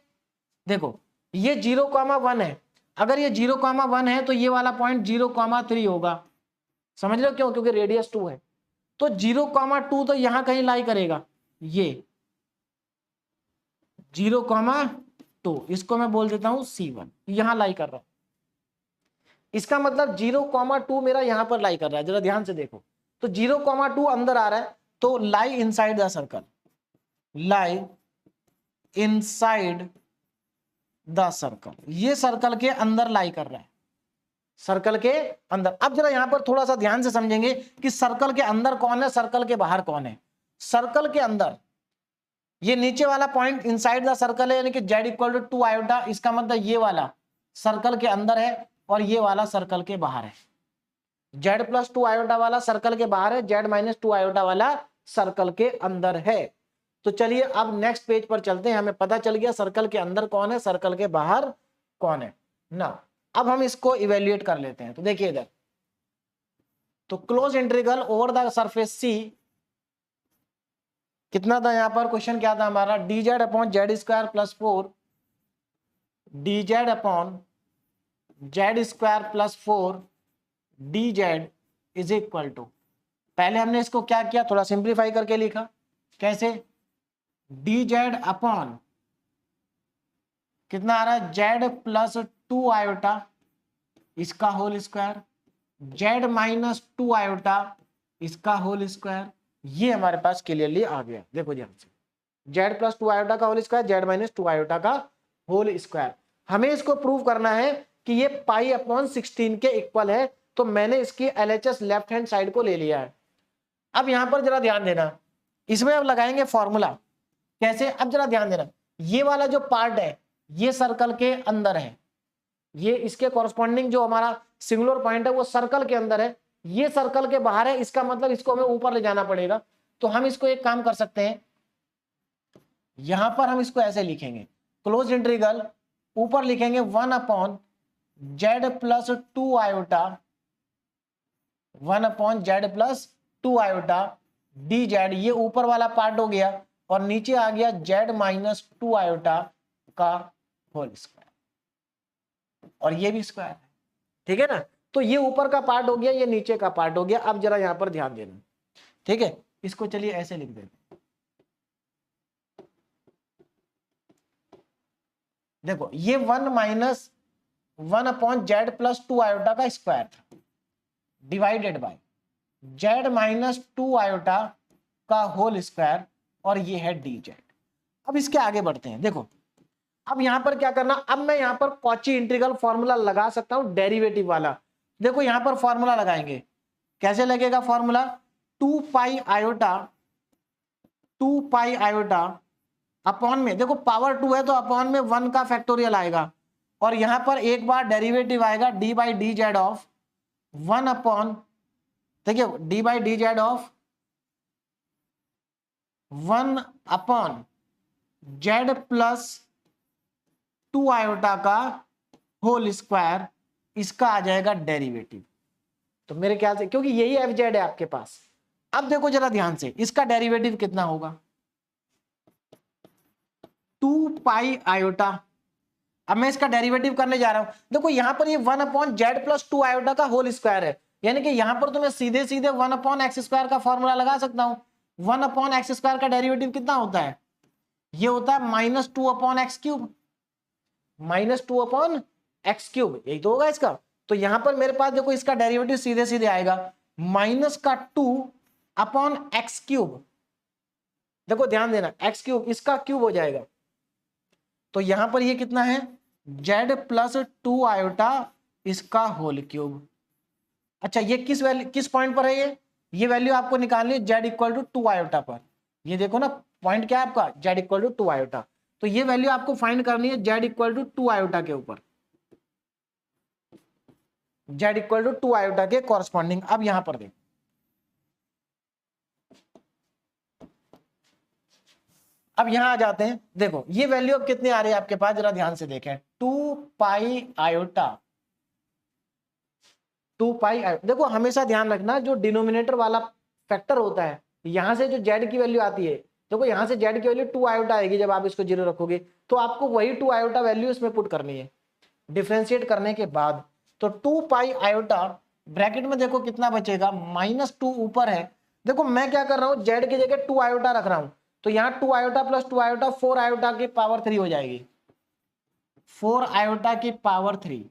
[SPEAKER 1] देखो ये 0,1 है, अगर ये 0,1 है तो ये वाला पॉइंट 0,3 होगा। समझ रहे हो क्यों? क्योंकि रेडियस 2 है। तो 0,2 तो यहां कहीं लाई करेगा, ये 0,2, इसको मैं बोल देता हूं C1, यहां लाई कर रहा हूं। इसका मतलब 0,2 मेरा यहां पर लाई कर रहा है, जरा ध्यान से देखो। तो 0,2 अंदर आ रहा है, तो लाई inside the circle, lie inside the circle, ये सर्कल के अंदर लाई कर रहा है, सर्कल के अंदर। अब जरा यहां पर थोड़ा सा ध्यान से समझेंगे कि सर्कल के अंदर कौन है, सर्कल के बाहर कौन है। सर्कल के अंदर ये नीचे वाला पॉइंट इनसाइड द सर्कल है, यानी कि z=2 आयोटा, इसका मतलब ये वाला सर्कल के अंदर है और ये वाला सर्कल के बाहर है। z+2 आयोटा वाला सर्कल के बाहर है, z-2 आयोटा वाला सर्कल के अंदर है। तो चलिए अब नेक्स्ट पेज पर चलते हैं। हमें पता चल गया सर्कल के अंदर कौन है, सर्कल के बाहर कौन है ना। अब हम इसको इवेल्युएट कर लेते हैं। तो देखिए इधर, तो close integral over the surface C कितना था यहां पर, क्वेश्चन क्या था हमारा, dz/z² + 4 dz/z² + 4 dz is equal to, पहले हमने इसको क्या किया, थोड़ा सिंप्लीफाई करके लिखा। कैसे? dz अपॉन कितना आ रहा है, z+2 आयोटा इसका होल स्क्वायर, z-2 आयोटा इसका होल स्क्वायर। ये हमारे पास क्लियरली आ गया। देखो ध्यान से, z+2 आयोटा का होल स्क्वायर, z-2 आयोटा का होल स्क्वायर। हमें इसको प्रूव करना है कि ये π/16 के इक्वल है, तो मैंने इसकी LHS लेफ्ट हैंड साइड को ले लिया है। अब यहां पर जरा ध्यान देना, इसमें अब लगाएंगे फॉर्मूला। कैसे? अब जरा ध्यान देना, ये वाला जो पार्ट है ये सर्कल के अंदर है, ये इसके कॉरस्पॉन्डिंग जो हमारा सिंगुलर पॉइंट है वो सर्कल के अंदर है, ये सर्कल के बाहर है। इसका मतलब इसको हमें ऊपर ले जाना पड़ेगा। तो हम इसको एक काम कर सकते हैं, यहां पर हम इसको ऐसे लिखेंगे, क्लोज इंटीग्रल ऊपर लिखेंगे 1/z+2 iota, 1/z+2 iota dz, ये ऊपर वाला पार्ट हो गया, और नीचे आ गया z-2 आयोटा का होल स्क्वायर, और ये भी स्क्वायर है। ठीक है ना? तो ये ऊपर का पार्ट हो गया, ये नीचे का पार्ट हो गया। अब जरा यहां पर ध्यान देना, ठीक है? इसको चलिए ऐसे लिख देते हैं। देखो ये 1/z+2 आयोटा का स्क्वायर था, डिवाइडेड बाय z-2 आयोटा का होल स्क्वायर, और ये है dz। अब इसके आगे बढ़ते हैं। देखो अब यहां पर क्या करना, अब मैं यहां पर कॉची इंटीग्रल फॉर्मूला लगा सकता हूं, डेरिवेटिव वाला। देखो यहां पर फॉर्मूला लगाएंगे, कैसे लगेगा फॉर्मूला, 2 पाई अपॉन में, देखो पावर 2 है तो अपॉन में 1 का फैक्टोरियल आएगा, और यहां पर एक बार डेरिवेटिव आएगा d/dz ऑफ 1 अपॉन, देखिए d/dz of 1 upon z+2 iota का होल स्क्वायर, इसका आ जाएगा डेरिवेटिव। तो मेरे ख्याल से क्योंकि यही एफ जेड है आपके पास। अब देखो जरा ध्यान से, इसका डेरिवेटिव कितना होगा, 2 पाई आयोटा। अब मैं इसका डेरिवेटिव करने जा रहा हूं। देखो यहां पर ये 1/z+2 आयोटा का होल स्क्वायर है, यानी कि यहां पर तो मैं सीधे सीधे 1/x² का फॉर्मूला लगा सकता हूं। 1/x² का डेरिवेटिव कितना होता है, ये होता है -2/x³, -2/x³, यही तो होगा इसका। तो यहां पर मेरे पास देखो इसका डेरिवेटिव सीधे सीधे आएगा -2/x³। देखो ध्यान देना, x³ इसका क्यूब हो जाएगा। तो यहां पर ये कितना है, z+2 आयोटा इसका होल क्यूब। अच्छा ये किस वैल्यू, किस पॉइंट पर है, ये वैल्यू आपको निकालनी है z=2 आयोटा पर। ये देखो ना पॉइंट क्या है आपका, z=2 आयोटा। तो ये वैल्यू आपको फाइंड करनी है z=2 आयोटा के ऊपर, z=2 आयोटा के कॉरस्पॉन्डिंग। अब यहां पर देखो, अब यहां आ जाते हैं। देखो ये वैल्यू अब कितनी आ रही है आपके पास, जरा ध्यान से देखें, 2 पाई आयोटा। देखो हमेशा ध्यान रखना, जो डिनोमिनेटर वाला फैक्टर होता है, यहाँ से जो जेड की वैल्यू आती है, देखो यहाँ से जेड की वैल्यू 2 आयोटा आएगी जब आप इसको 0 रखोगे, तो आपको वही 2 आयोटा वैल्यू इसमें पुट करनी है डिफ्रेंशिएट करने के बाद। तो 2 पाई आयोटा ब्रैकेट में देखो कितना बचेगा, -2 ऊपर है। देखो मैं क्या कर रहा हूँ, जेड की जगह 2 आयोटा रख रहा हूं, तो यहाँ 2 आयोटा प्लस 2 आयोटा 4 आयोटा की पावर 3 हो जाएगी, 4 आयोटा की पावर 3।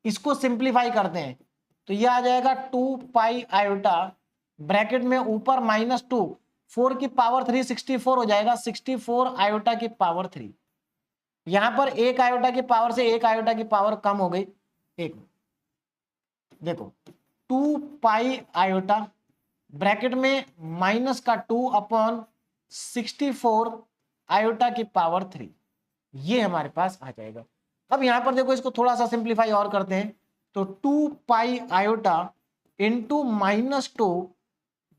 [SPEAKER 1] इसको सिंप्लीफाई करते हैं तो ये आ जाएगा 2 पाई आयोटा ब्रैकेट में ऊपर -2, 4 की पावर 3 64 हो जाएगा, 64 आयोटा की पावर 3। यहां पर 1 आयोटा की पावर से 1 आयोटा की पावर कम हो गई, एक देखो 2 पाई आयोटा ब्रैकेट में -2 अपॉन 64 आयोटा की पावर 3, ये हमारे पास आ जाएगा। अब यहां पर देखो इसको थोड़ा सा सिंप्लीफाई और करते हैं, तो 2 pi iota into -2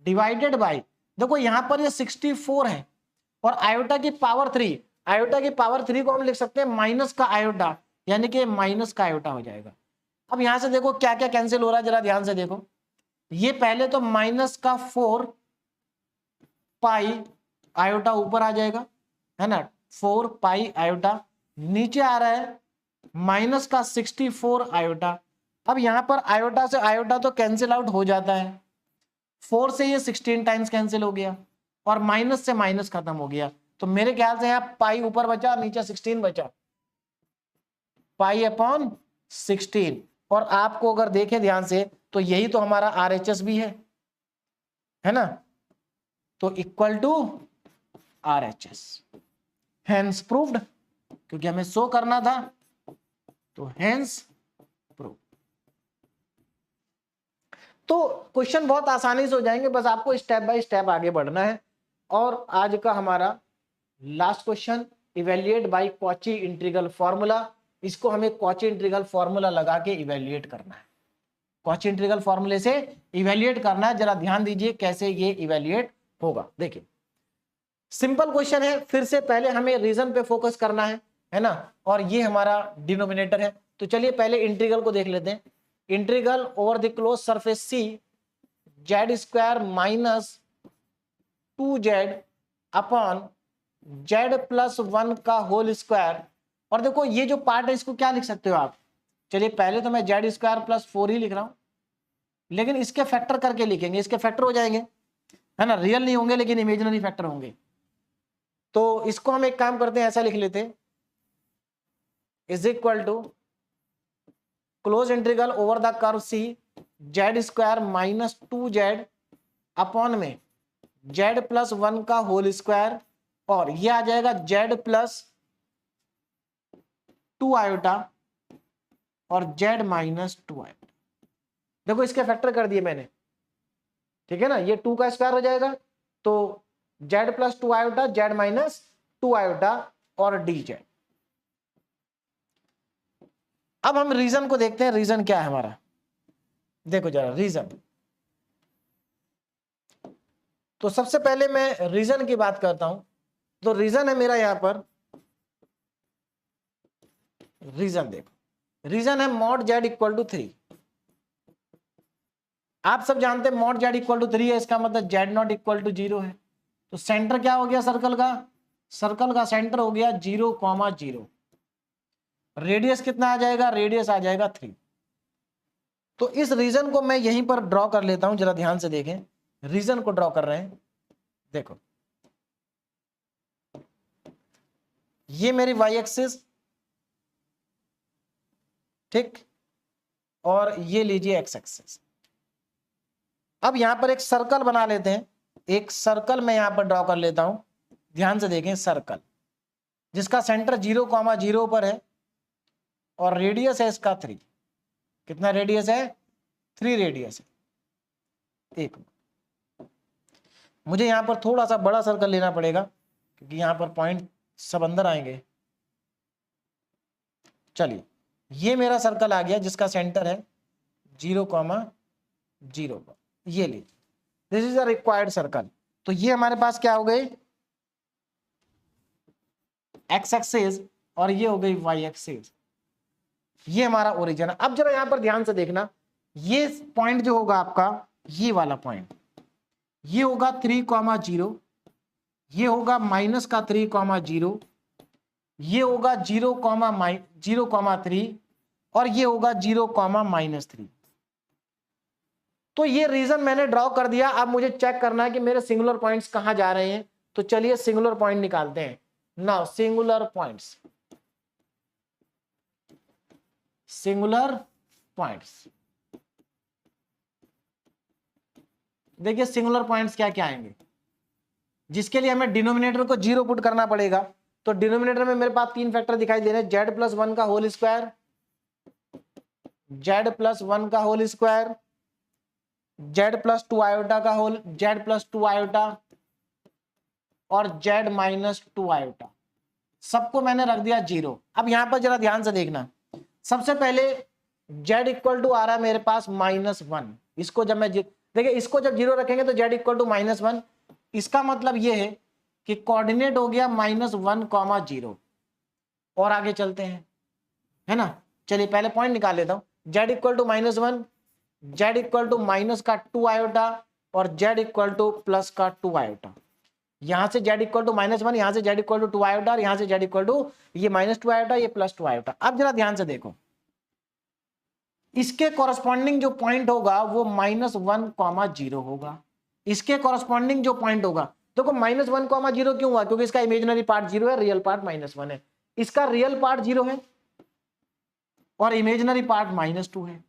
[SPEAKER 1] divided by, देखो यहां पर ये 64 है और आयोटा की पावर 3, आयोटा की पावर 3 को हम लिख सकते हैं माइनस का आयोटा, यानी कि माइनस का आयोटा हो जाएगा। अब यहां से देखो क्या क्या कैंसिल हो रहा है, जरा ध्यान से देखो। ये पहले तो माइनस का 4 पाई आयोटा ऊपर आ जाएगा, है ना, 4 पाई आयोटा, नीचे आ रहा है माइनस का 64 आयोटा। अब यहां पर आयोटा से आयोटा तो कैंसिल आउट हो जाता है, 4 से ये 16 टाइम्स कैंसिल हो गया और माइनस से माइनस खत्म हो गया, तो मेरे ख्याल से यहाँ पाई ऊपर बचा, नीचे 16 बचा, पाई अपॉन 16। और आपको अगर देखें ध्यान से तो यही तो हमारा RHS भी है ना, तो equal to RHS, hence proved, क्योंकि हमें शो करना था, तो हेंस प्रूव। तो क्वेश्चन बहुत आसानी से हो जाएंगे, बस आपको स्टेप बाय स्टेप आगे बढ़ना है। और आज का हमारा last question, evaluate by Cauchy integral formula, इसको हमें कॉची इंटीग्रल फॉर्मूला लगा के इवेल्युएट करना है, कॉची इंटीग्रल फॉर्मूले से इवेल्युएट करना है। जरा ध्यान दीजिए कैसे ये इवेल्युएट होगा। देखिए सिंपल क्वेश्चन है, फिर से पहले हमें रीजन पे फोकस करना है ना, और ये हमारा डिनोमिनेटर है। तो चलिए पहले इंटीग्रल को देख लेते हैं। Integral over the close surface c Z square minus 2z upon z+1 का होल स्क्वायर। और देखो ये जो पार्ट है इसको क्या लिख सकते हो आप, चलिए पहले तो मैं z²+4 ही लिख रहा हूं, लेकिन इसके फैक्टर करके लिखेंगे, इसके फैक्टर हो जाएंगे, है ना, रियल नहीं होंगे लेकिन इमेजिनरी फैक्टर होंगे। तो इसको हम एक काम करते हैं, ऐसा लिख लेते हैं, is equal to close integral over the curve C z² - 2z upon में z+1 का होल स्क्वायर, और ये आ जाएगा z+2 आयोटा और z -2 आयोटा। देखो इसके फैक्टर कर दिए मैंने, ठीक है ना, ये 2 का स्क्वायर हो जाएगा, तो z+2 आयोटा, z -2 आयोटा और dz। अब हम रीजन को देखते हैं, रीजन क्या है हमारा, देखो जरा रीजन। तो सबसे पहले मैं रीजन की बात करता हूं, तो रीजन है मेरा यहां पर, रीजन देखो, रीजन है mod z = 3। आप सब जानते हैं mod z = 3 है, इसका मतलब z0 = 0 है। तो सेंटर क्या हो गया सर्कल का, सर्कल का सेंटर हो गया 0,0। रेडियस कितना आ जाएगा, रेडियस आ जाएगा 3। तो इस रीजन को मैं यहीं पर ड्रॉ कर लेता हूं, जरा ध्यान से देखें, रीजन को ड्रॉ कर रहे हैं। देखो ये मेरी y एक्सिस, ठीक, और ये लीजिए x एक्सिस। अब यहां पर एक सर्कल बना लेते हैं, एक सर्कल मैं यहां पर ड्रॉ कर लेता हूं, ध्यान से देखें, सर्कल जिसका सेंटर 0,0 पर है और रेडियस है इसका 3। कितना रेडियस है, 3 रेडियस है। एक मुझे यहां पर थोड़ा सा बड़ा सर्कल लेना पड़ेगा क्योंकि यहां पर पॉइंट सब अंदर आएंगे। चलिए ये मेरा सर्कल आ गया जिसका सेंटर है 0,0 पर, ये लीजिए, this is a required circle. तो ये हमारे पास क्या हो गई, x एक्सिस, और ये हो गई y एक्सिस, ये हमारा ओरिजिन है। अब जरा यहां पर ध्यान से देखना, ये पॉइंट जो होगा आपका, ये वाला पॉइंट, ये होगा 3,0, ये होगा माइनस का 3,0, ये होगा 0,3 और ये होगा 0,-3। तो ये रीजन मैंने ड्रॉ कर दिया। अब मुझे चेक करना है कि मेरे सिंगुलर पॉइंट्स कहां जा रहे हैं। तो चलिए सिंगुलर पॉइंट निकालते हैं। Now singular points, singular points, देखिए सिंगुलर पॉइंट्स क्या क्या आएंगे, जिसके लिए हमें डिनोमिनेटर को 0 पुट करना पड़ेगा। तो डिनोमिनेटर में मेरे पास 3 फैक्टर दिखाई दे रहे हैं, z+1 का होल स्क्वायर, z+1 का होल स्क्वायर, z+2 आयोटा का होल, z+2 आयोटा और z-2 आयोटा, सबको मैंने रख दिया 0। अब यहां पर जरा ध्यान से देखना, सबसे पहले z इक्वल टू आ रहा है मेरे पास -1। इसको जब मैं देखिए, इसको जब 0 रखेंगे तो z इक्वल टू -1, इसका मतलब ये है कि कोऑर्डिनेट हो गया -1,0। और आगे चलते हैं, है ना। चलिए पहले पॉइंट निकाल लेता हूं। z equal to -1, z equal to -2 iota और z इक्वल टू +2 आयोटा। यहां से z इक्वल टू -1, यहां से z इक्वल टू 2 आयोटा और यहां से z इक्वल टू ये -2 आयोटा, ये +2 आयोटा। अब जरा ध्यान से देखो, इसके कॉरस्पॉन्डिंग जो पॉइंट होगा वो -1,0 होगा। इसके कॉरस्पॉन्डिंग जो पॉइंट होगा, देखो -1,0 क्यों हुआ, क्योंकि इसका इमेजिनरी पार्ट 0 है, रियल पार्ट -1 है। इसका रियल पार्ट 0 है और इमेजिनरी पार्ट -2 है।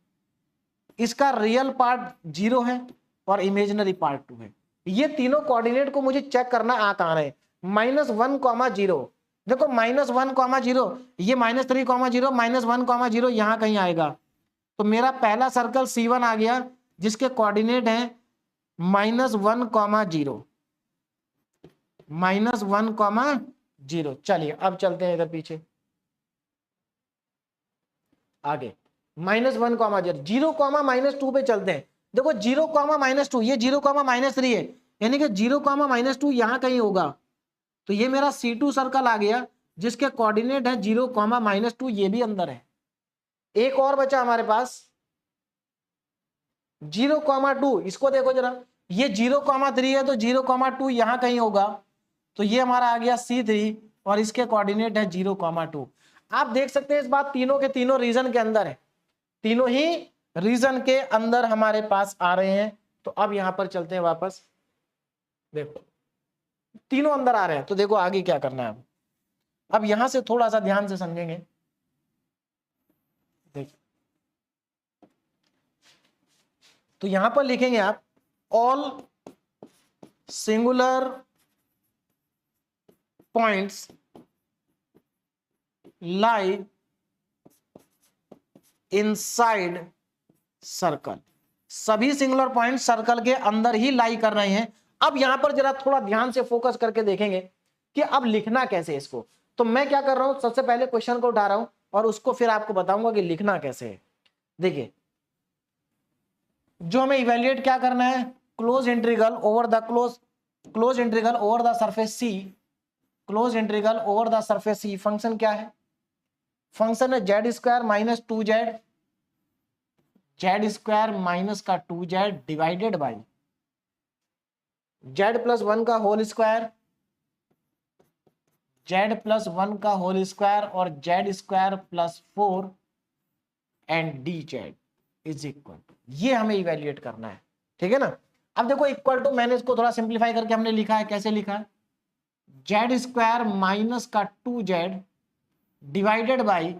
[SPEAKER 1] इसका रियल पार्ट 0 है और इमेजिनरी पार्ट 2 है। ये तीनों कोऑर्डिनेट को मुझे चेक करना आ कहां रहे, -1,0। देखो -1,0, ये -3,0, -1,0 यहां कहीं आएगा। तो मेरा पहला सर्कल C1 आ गया, जिसके कोऑर्डिनेट है -1,0, -1,0। चलिए अब चलते हैं इधर पीछे आगे, -1,0, 0,-2 पे चलते हैं। देखो 0,-2, ये 0,-3 है, यानी कि 0,-2 यहां कहीं होगा। तो ये मेरा C2 सर्कल आ गया, जिसके कोऑर्डिनेट है 0,-2, ये भी अंदर है। एक और बचा हमारे पास 0,2, इसको देखो जरा, ये 0,3 है तो 0,2 यहां कहीं होगा। तो ये हमारा आ गया C3 और इसके कोऑर्डिनेट है 0,2। आप देख सकते हैं इस बात, तीनों के तीनों रीजन के अंदर है, तीनों ही रीजन के अंदर हमारे पास आ रहे हैं। तो अब यहां पर चलते हैं वापस, देखो तीनों अंदर आ रहे हैं। तो देखो आगे क्या करना है। अब यहां से थोड़ा सा ध्यान से समझेंगे, देखो तो यहां पर लिखेंगे आप ऑल सिंगुलर पॉइंट्स लाई इनसाइड सर्कल। सभी सिंगुलर पॉइंट सर्कल के अंदर ही लाई कर रहे हैं। अब यहां पर जरा थोड़ा ध्यान से फोकस करके देखेंगे कि अब लिखना कैसे है इसको। तो मैं क्या कर रहा हूं, सबसे पहले क्वेश्चन को उठा रहा हूं और उसको फिर आपको बताऊंगा कि लिखना कैसे है। देखिए जो हमें इवेल्युएट क्या करना है, close integral over the surface C, close integral over the surface C. Function क्या है, फंक्शन है z² - 2z, z² - 2z divided by z+1 का होल स्क्वायर, z+1 का होल स्क्वायर और z²+4 and dz is equal to, ये हमें evaluate करना है, ठीक है ना। अब देखो इक्वल टू, मैंने इसको थोड़ा सिंप्लीफाई करके हमने लिखा है, कैसे लिखा है, z² - 2z divided by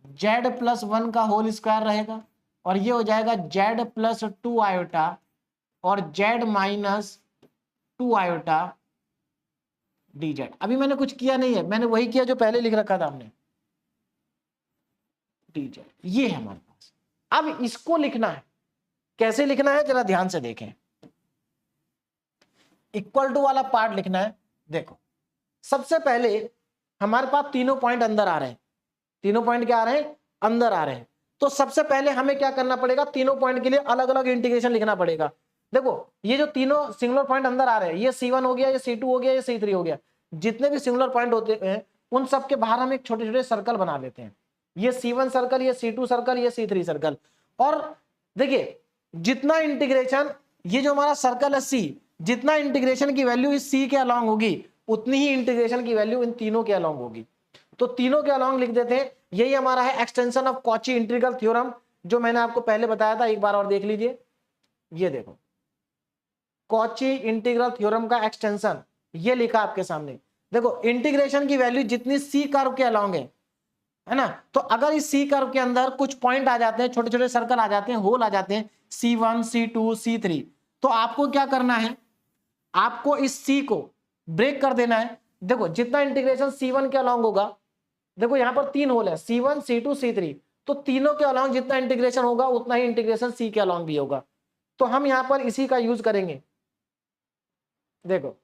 [SPEAKER 1] z+1 का होल स्क्वायर रहेगा और ये हो जाएगा z+2 आयोटा और z-2 आयोटा dz। अभी मैंने कुछ किया नहीं है, मैंने वही किया जो पहले लिख रखा था हमने, dz। ये है हमारे पास। अब इसको लिखना है, कैसे लिखना है जरा ध्यान से देखें। इक्वल टू वाला पार्ट लिखना है। देखो सबसे पहले हमारे पास तीनों पॉइंट अंदर आ रहे हैं, तीनों पॉइंट क्या आ रहे हैं, अंदर आ रहे हैं। तो सबसे पहले हमें क्या करना पड़ेगा, तीनों पॉइंट के लिए अलग अलग इंटीग्रेशन लिखना पड़ेगा। देखो ये जो तीनों सिंगुलर पॉइंट अंदर आ रहे हैं, ये C1 हो गया, ये C2 हो गया, ये C3 हो गया, जितने भी सिंगुलर पॉइंट होते हैं उन सब के बाहर हम एक छोटे छोटे सर्कल बना लेते हैं। ये C1 सर्कल, ये C2 सर्कल, ये C3 सर्कल। और देखिए जितना इंटीग्रेशन ये जो हमारा सर्कल है सी, जितना इंटीग्रेशन की वैल्यू इस सी के अलोंग होगी उतनी ही इंटीग्रेशन की वैल्यू इन तीनों के अलोंग होगी। तो तीनों के अलोंग लिख देते हैं। यही हमारा है extension of Cauchy integral theorem, जो मैंने आपको पहले बताया था, एक बार और देख लीजिए। ये देखो कॉची इंटीग्रल थ्योरम का एक्सटेंशन ये लिखा आपके सामने। देखो इंटीग्रेशन की वैल्यू जितनी सी कर्व के अलोंग है ना, तो अगर इस सी कर्व के अंदर कुछ पॉइंट आ जाते हैं, छोटे छोटे सर्कल आ जाते हैं, होल आ जाते हैं, C1 C2 C3, तो आपको क्या करना है, आपको इस सी को ब्रेक कर देना है। देखो जितना इंटीग्रेशन C1 के अलोंग होगा, देखो यहां पर 3 होल है, C1 C2 C3, तो तीनों के अलोंग जितना इंटीग्रेशन होगा उतना ही इंटीग्रेशन सी के अलोंग भी होगा। तो हम यहां पर इसी का यूज करेंगे। देखो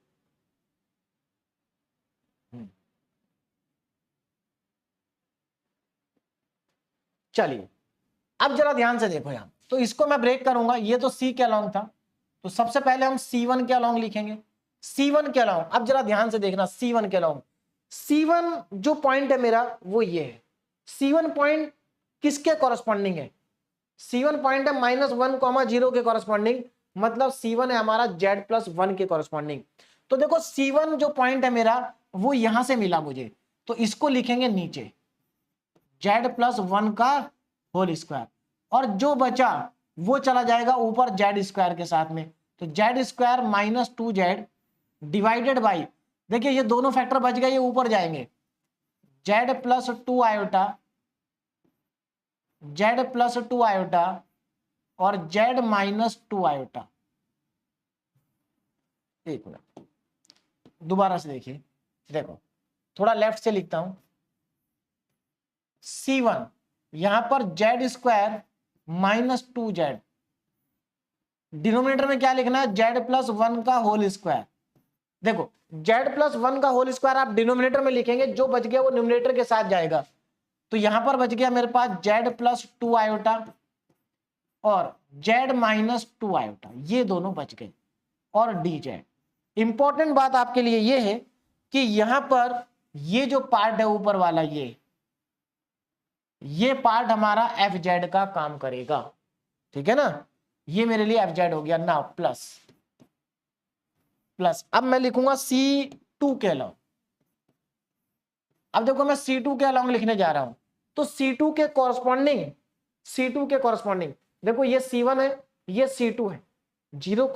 [SPEAKER 1] चलिए अब जरा ध्यान से देखो, यहां तो इसको मैं ब्रेक करूंगा, ये तो सी के अलोंग था, तो सबसे पहले हम C1 के अलोंग लिखेंगे, C1 के अलोंग। अब जरा ध्यान से देखना, C1 के अलोंग, C1 जो पॉइंट है मेरा वो ये है। C1 पॉइंट किसके कॉरस्पॉन्डिंग है, C1 पॉइंट है -1, 0 के कॉरस्पॉन्डिंग, मतलब C1 है हमारा Z+1 के कॉरस्पॉन्डिंग। तो देखो C1 जो पॉइंट है मेरा वो यहां से मिला मुझे, तो इसको लिखेंगे नीचे Z+1 का होल स्क्वायर, और जो बचा वो चला जाएगा ऊपर Z² के साथ में, तो Z² - 2Z डिवाइडेड बाई, देखिए ये दोनों फैक्टर बच गए, ये ऊपर जाएंगे, Z+2 आयोटा, Z+2 आयोटा और Z-2 आयोटा। एक मिनट दोबारा से देखिए, देखो थोड़ा लेफ्ट से लिखता हूं, C1 यहां पर Z² - 2Z, डिनोमिनेटर में क्या लिखना है, Z+1 का होल स्क्वायर। देखो Z+1 का होल स्क्वायर आप डिनोमिनेटर में लिखेंगे, जो बच गया वो न्यूमरेटर के साथ जाएगा, तो यहां पर बच गया मेरे पास Z+2 आयोटा और Z-2 आयोटा, ये दोनों बच गए, और dz। इंपॉर्टेंट बात आपके लिए ये है कि यहां पर ये जो पार्ट है ऊपर वाला, ये पार्ट हमारा fz का काम करेगा, ठीक है ना, ये मेरे लिए fz हो गया ना, प्लस अब मैं लिखूंगा C2 के अलावा। अब देखो मैं C2 के अलावा लिखने जा रहा हूं, तो C2 के कॉरस्पॉन्डिंग देखो ये C1 है, ये C2 है, 0,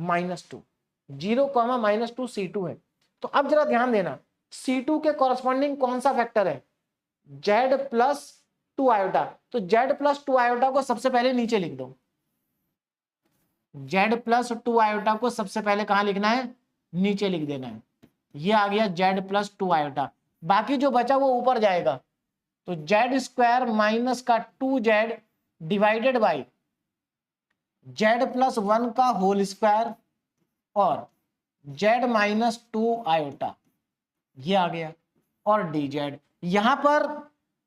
[SPEAKER 1] -2, 0, -2 C2 है। तो अब जरा ध्यान देना, C2 के कॉरस्पॉन्डिंग कौन सा फैक्टर है, Z+2 आयोटा, तो Z+2 आयोटा को सबसे पहले नीचे लिख दो, Z+2 आयोटा को सबसे पहले कहां लिखना है, नीचे लिख देना है, ये आ गया Z+2 आयोटा, बाकी जो बचा वो ऊपर जाएगा, तो Z² - 2Z divided by Z+1 का होल स्क्वायर और Z-2 आयोटा, ये आ गया, और dz। यहां पर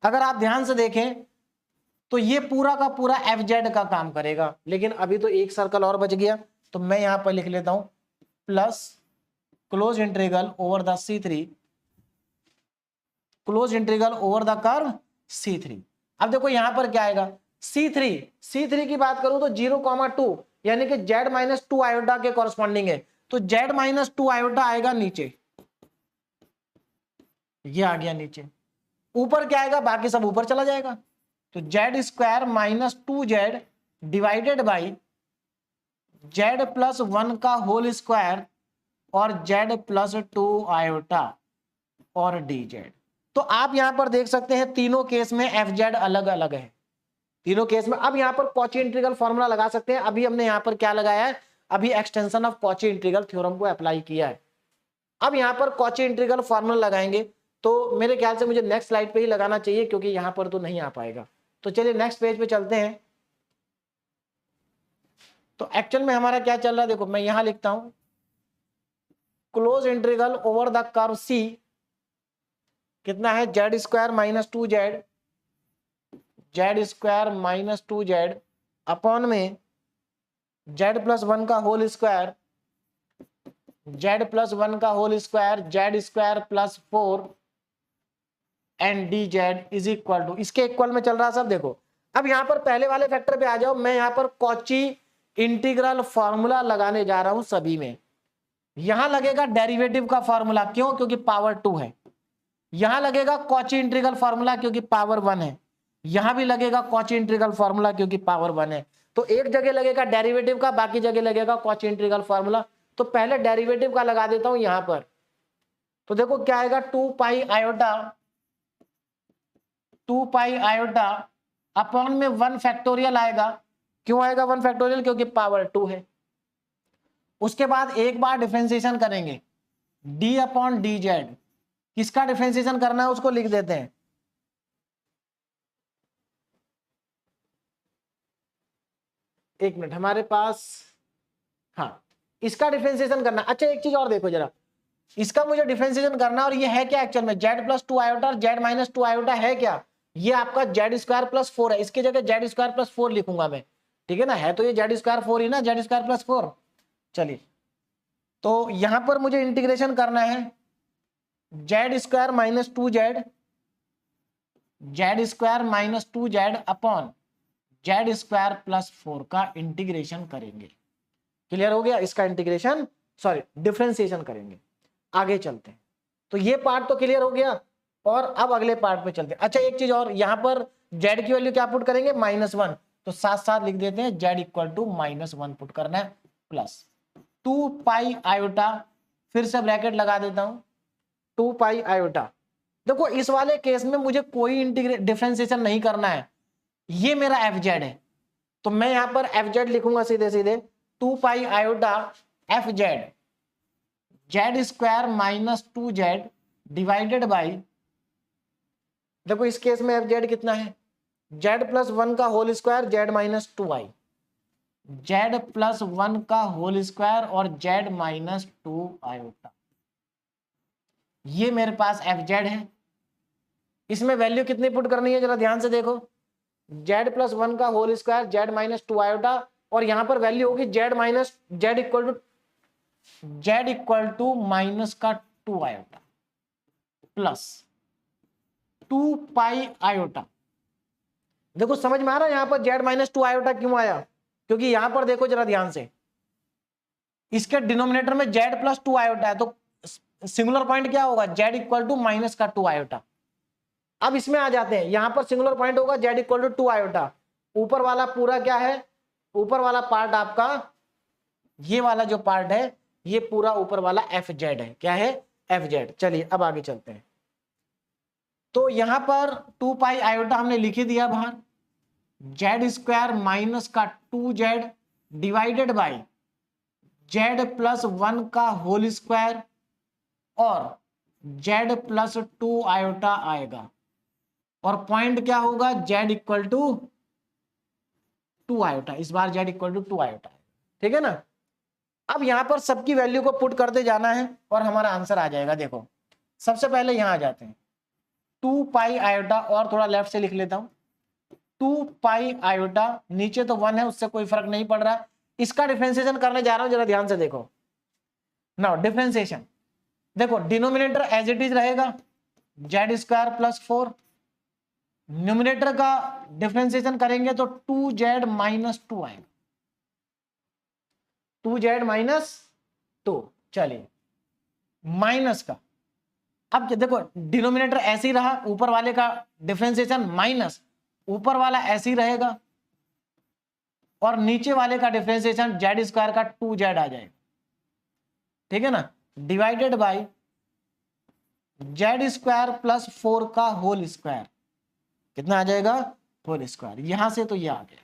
[SPEAKER 1] अगर आप ध्यान से देखें तो ये पूरा का पूरा fz का काम करेगा, लेकिन अभी तो एक सर्कल और बच गया, तो मैं यहां पर लिख लेता हूं plus close integral over the C3, close integral over the curve C3। अब देखो यहां पर क्या आएगा, C3 की बात करूं तो 0, 2 यानी कि Z-2 आयोटा के कॉरस्पॉन्डिंग है, तो Z-2 आयोटा आएगा नीचे, ये आ गया नीचे, ऊपर क्या आएगा, बाकी सब ऊपर चला जाएगा, तो Z² - 2Z divided by Z+1 का होल स्क्वायर और Z+2 आयोटा और dz। तो आप यहां पर देख सकते हैं तीनों केस में fz अलग अलग है, तीनों केस में। अब यहां पर कॉची इंटीग्रल फॉर्मूला लगा सकते हैं, अभी हमने यहां पर क्या लगाया है, अभी extension of Cauchy integral theorem को अप्लाई किया है। अब यहां पर कॉची इंटीग्रल फॉर्मूला लगाएंगे, तो मेरे ख्याल से मुझे नेक्स्ट स्लाइड पे ही लगाना चाहिए, क्योंकि यहां पर तो नहीं आ पाएगा। तो चलिए नेक्स्ट पेज पे चलते हैं। तो एक्चुअल में हमारा क्या चल रहा है, देखो मैं यहां लिखता हूं close integral over the curve C, कितना है, Z² - 2Z, Z² - 2Z upon में Z+1 का होल स्क्वायर, Z+1 का whole square, Z² + 4 and dz is equal to, इसके इक्वल में चल रहा सब। देखो अब यहां पर पहले वाले फैक्टर पे आ जाओ, मैं यहां पर कॉची इंटीग्रल फॉर्मूला लगाने जा रहा हूं सभी में। यहां लगेगा डेरिवेटिव का फॉर्मूला, क्यों? क्योंकि पावर 2 है। यहां लगेगा कॉची इंटीग्रल फॉर्मूला क्योंकि पावर 1 है। यहां भी लगेगा कॉची इंटीग्रल फॉर्मूला क्योंकि पावर 1 है। तो एक जगह लगेगा डेरिवेटिव का, बाकी जगह लगेगा कॉची इंटीग्रल फॉर्मूला। तो पहले डेरिवेटिव का लगा देता हूं यहां पर। तो देखो क्या आएगा, 2 पाई आयोटा अपॉन में 1 फैक्टोरियल आएगा। क्यों आएगा 1 फैक्टोरियल? क्योंकि पावर 2 है। उसके बाद एक बार डिफरेंशिएशन करेंगे, d अपॉन डी जेड। किसका डिफरेंशिएशन करना है उसको लिख देते हैं। एक मिनट, हमारे पास, हाँ, इसका डिफरेंशिएशन करना। अच्छा एक चीज और देखो जरा, इसका मुझे डिफरेंशिएशन करना, और ये है क्या एक्चुअल में, z प्लस 2 आयोटा और z माइनस 2 आयोटा है क्या? ये आपका z स्क्वायर प्लस 4 है। इसकी जगह z स्क्वायर प्लस 4 लिखूंगा मैं, ठीक है ना? है तो ये z स्क्वायर 4 ही ना, z स्क्वायर प्लस 4। चलिए, तो यहां पर मुझे इंटीग्रेशन करना है z square minus 2z, z square minus 2z upon z square plus 4 का इंटीग्रेशन करेंगे। क्लियर हो गया? इसका इंटीग्रेशन, सॉरी डिफरेंशिएशन करेंगे। आगे चलते हैं। तो ये पार्ट तो क्लियर हो गया, और अब अगले पार्ट पे चलते हैं। अच्छा एक चीज और, यहां पर z की वैल्यू क्या पुट करेंगे? -1। तो साथ साथ लिख देते हैं z इक्वल टू -1 पुट करना है, प्लस 2 पाई आयोटा, फिर से ब्रैकेट लगा देता हूं, 2 पाई आयोटा। देखो इस वाले केस में मुझे कोई डिफरेंशिएशन नहीं करना है, ये मेरा fz है। तो मैं यहां पर fz लिखूंगा सीधे सीधे, 2 pi iota fz z square minus 2z divided by, देखो इस केस में fz कितना है, z प्लस 1 का whole square z minus 2i, z plus 1 का होल स्क्वायर और z माइनस 2 आयोटा। ये मेरे पास fz है। इसमें वैल्यू कितनी पुट करनी है जरा ध्यान से देखो, z प्लस 1 का whole square z minus 2 iota, और यहां पर वैल्यू होगी z इक्वल टू माइनस का 2 आयोटा प्लस 2 पाई आयोटा। देखो समझ में आ रहा है यहां पर z माइनस 2 आयोटा क्यों आया? क्योंकि यहां पर देखो जरा ध्यान से, इसके डिनोमिनेटर में z प्लस 2 आयोटा है, तो सिंगुलर पॉइंट क्या होगा, z इक्वल टू माइनस का 2 आयोटा। अब इसमें आ जाते हैं, यहां पर सिंगुलर पॉइंट होगा z इक्वल टू 2 आयोटा। ऊपर वाला पूरा क्या है, ऊपर वाला पार्ट आपका, ये वाला जो पार्ट है, ये पूरा ऊपर वाला fz है। क्या है? fz। चलिए अब आगे चलते हैं। तो यहां पर 2 पाई आयोटा हमने लिख ही दिया बाहर, z स्क्वायर माइनस का 2z divided by z plus 1 का होल स्क्वायर और z प्लस 2 आयोटा आएगा, और पॉइंट क्या होगा, z इक्वल टू 2 आयोटा। इस बार z इक्वल टू 2 आयोटा, ठीक है ना? अब यहां पर सबकी वैल्यू को पुट करते जाना है और हमारा आंसर आ जाएगा। देखो सबसे पहले यहां आ जाते हैं, 2 पाई आयोटा, और थोड़ा लेफ्ट से लिख लेता हूं, 2 पाई आयोटा, नीचे तो 1 है उससे कोई फर्क नहीं पड़ रहा। इसका डिफरेंशिएशन करने जा रहा हूं, जरा ध्यान से देखो। नाउ डिफरेंशिएशन, देखो डिनोमिनेटर एज इट इज रहेगा z स्क्वायर प्लस 4, न्यूमिनेटर का डिफरेंशिएशन करेंगे तो 2z माइनस 2 आएगा, 2z माइनस 2। चलिए माइनस का, अब देखो डिनोमिनेटर ऐसे ही रहा, ऊपर वाले का डिफरेंशिएशन माइनस, ऊपर वाला ऐसे ही रहेगा, और नीचे वाले का डिफरेंशिएशन z स्क्वायर का 2z आ जाएगा, ठीक है ना, divided by z square plus 4 का होल स्क्वायर। कितना आ जाएगा? Whole square. यहां से तो ये आ गया,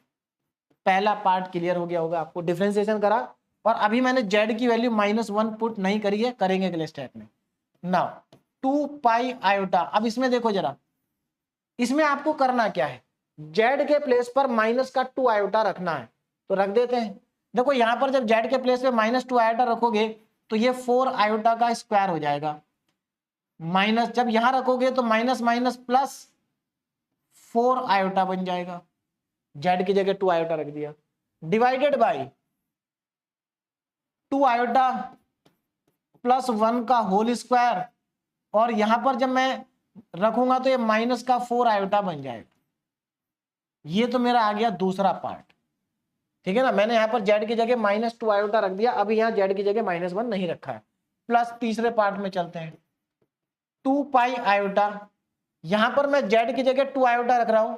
[SPEAKER 1] पहला पार्ट क्लियर हो गया होगा आपको। डिफरेंशिएशन करा, और अभी मैंने z की वैल्यू -1 पुट नहीं करी है, करेंगे अगले स्टेप में। नाउ 2 पाई आयोटा, अब इसमें देखो जरा, इसमें आपको करना क्या है, z के प्लेस पर माइनस का 2 आयोटा रखना है, तो रख देते हैं। देखो यहां पर जब z के प्लेस पे -2 आयोटा रखोगे तो ये 4 आयोटा का स्क्वायर हो जाएगा, माइनस जब यहां रखोगे तो माइनस माइनस प्लस 4 आयोटा बन जाएगा, z की जगह 2 आयोटा रख दिया, डिवाइडेड बाई 2 आयोटा प्लस 1 का होल स्क्वायर, और यहां पर जब मैं रखूंगा तो ये माइनस का 4 आयोटा बन जाएगा। ये तो मेरा आ गया दूसरा पार्ट। ठीक है ना, मैंने यहाँ पर जेड की जगह -2 आयोटा रख दिया, अभी यहाँ जेड की जगह -1 नहीं रखा है। प्लस तीसरे पार्ट में चलते हैं, 2 पाई आयोटा, यहां पर मैं जेड की जगह 2 आयोटा रख रहा हूं,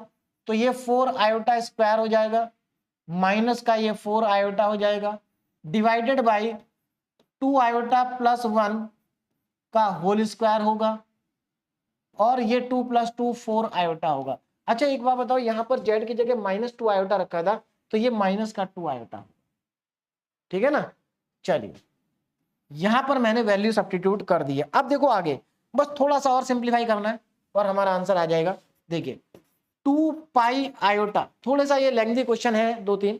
[SPEAKER 1] तो ये 4 आयोटा स्क्वायर हो जाएगा, माइनस का ये 4 आयोटा हो जाएगा, डिवाइडेड बाई 2 आयोटा प्लस 1 का होल स्क्वायर होगा, और ये 2 + 2 4 आयोटा होगा। अच्छा एक बात बताओ, यहां पर जेड की जगह -2 आयोटा रखा था, तो ये माइनस का 2 आयोटा, ठीक है ना। चलिए यहां पर मैंने वैल्यू सब्स्टिट्यूट कर दी है। अब देखो आगे बस थोड़ा सा और सिंप्लीफाई करना है और हमारा आंसर आ जाएगा। देखिए 2 पाई आयोटा, थोड़ा सा ये लेंथी क्वेश्चन है 2-3,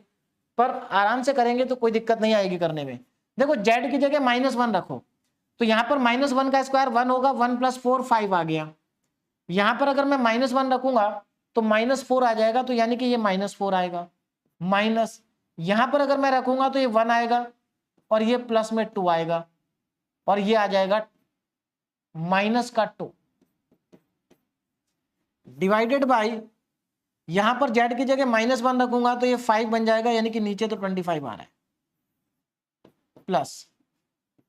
[SPEAKER 1] पर आराम से करेंगे तो कोई दिक्कत नहीं आएगी करने में। देखो जेड की जगह -1 रखो, तो यहां पर -1 का स्क्वायर 1 होगा, 1 + 4 5 आ गया। यहां पर अगर मैं -1 रखूंगा तो -4 आ जाएगा, तो यानी कि ये -4 आएगा, माइनस यहां पर अगर मैं रखूंगा तो ये 1 आएगा, और ये प्लस में 2 आएगा, और ये आ जाएगा -2 डिवाइडेड बाई, यहां पर जेड की जगह -1 रखूंगा तो ये 5 बन जाएगा, यानी कि नीचे तो 25 आ रहा है, प्लस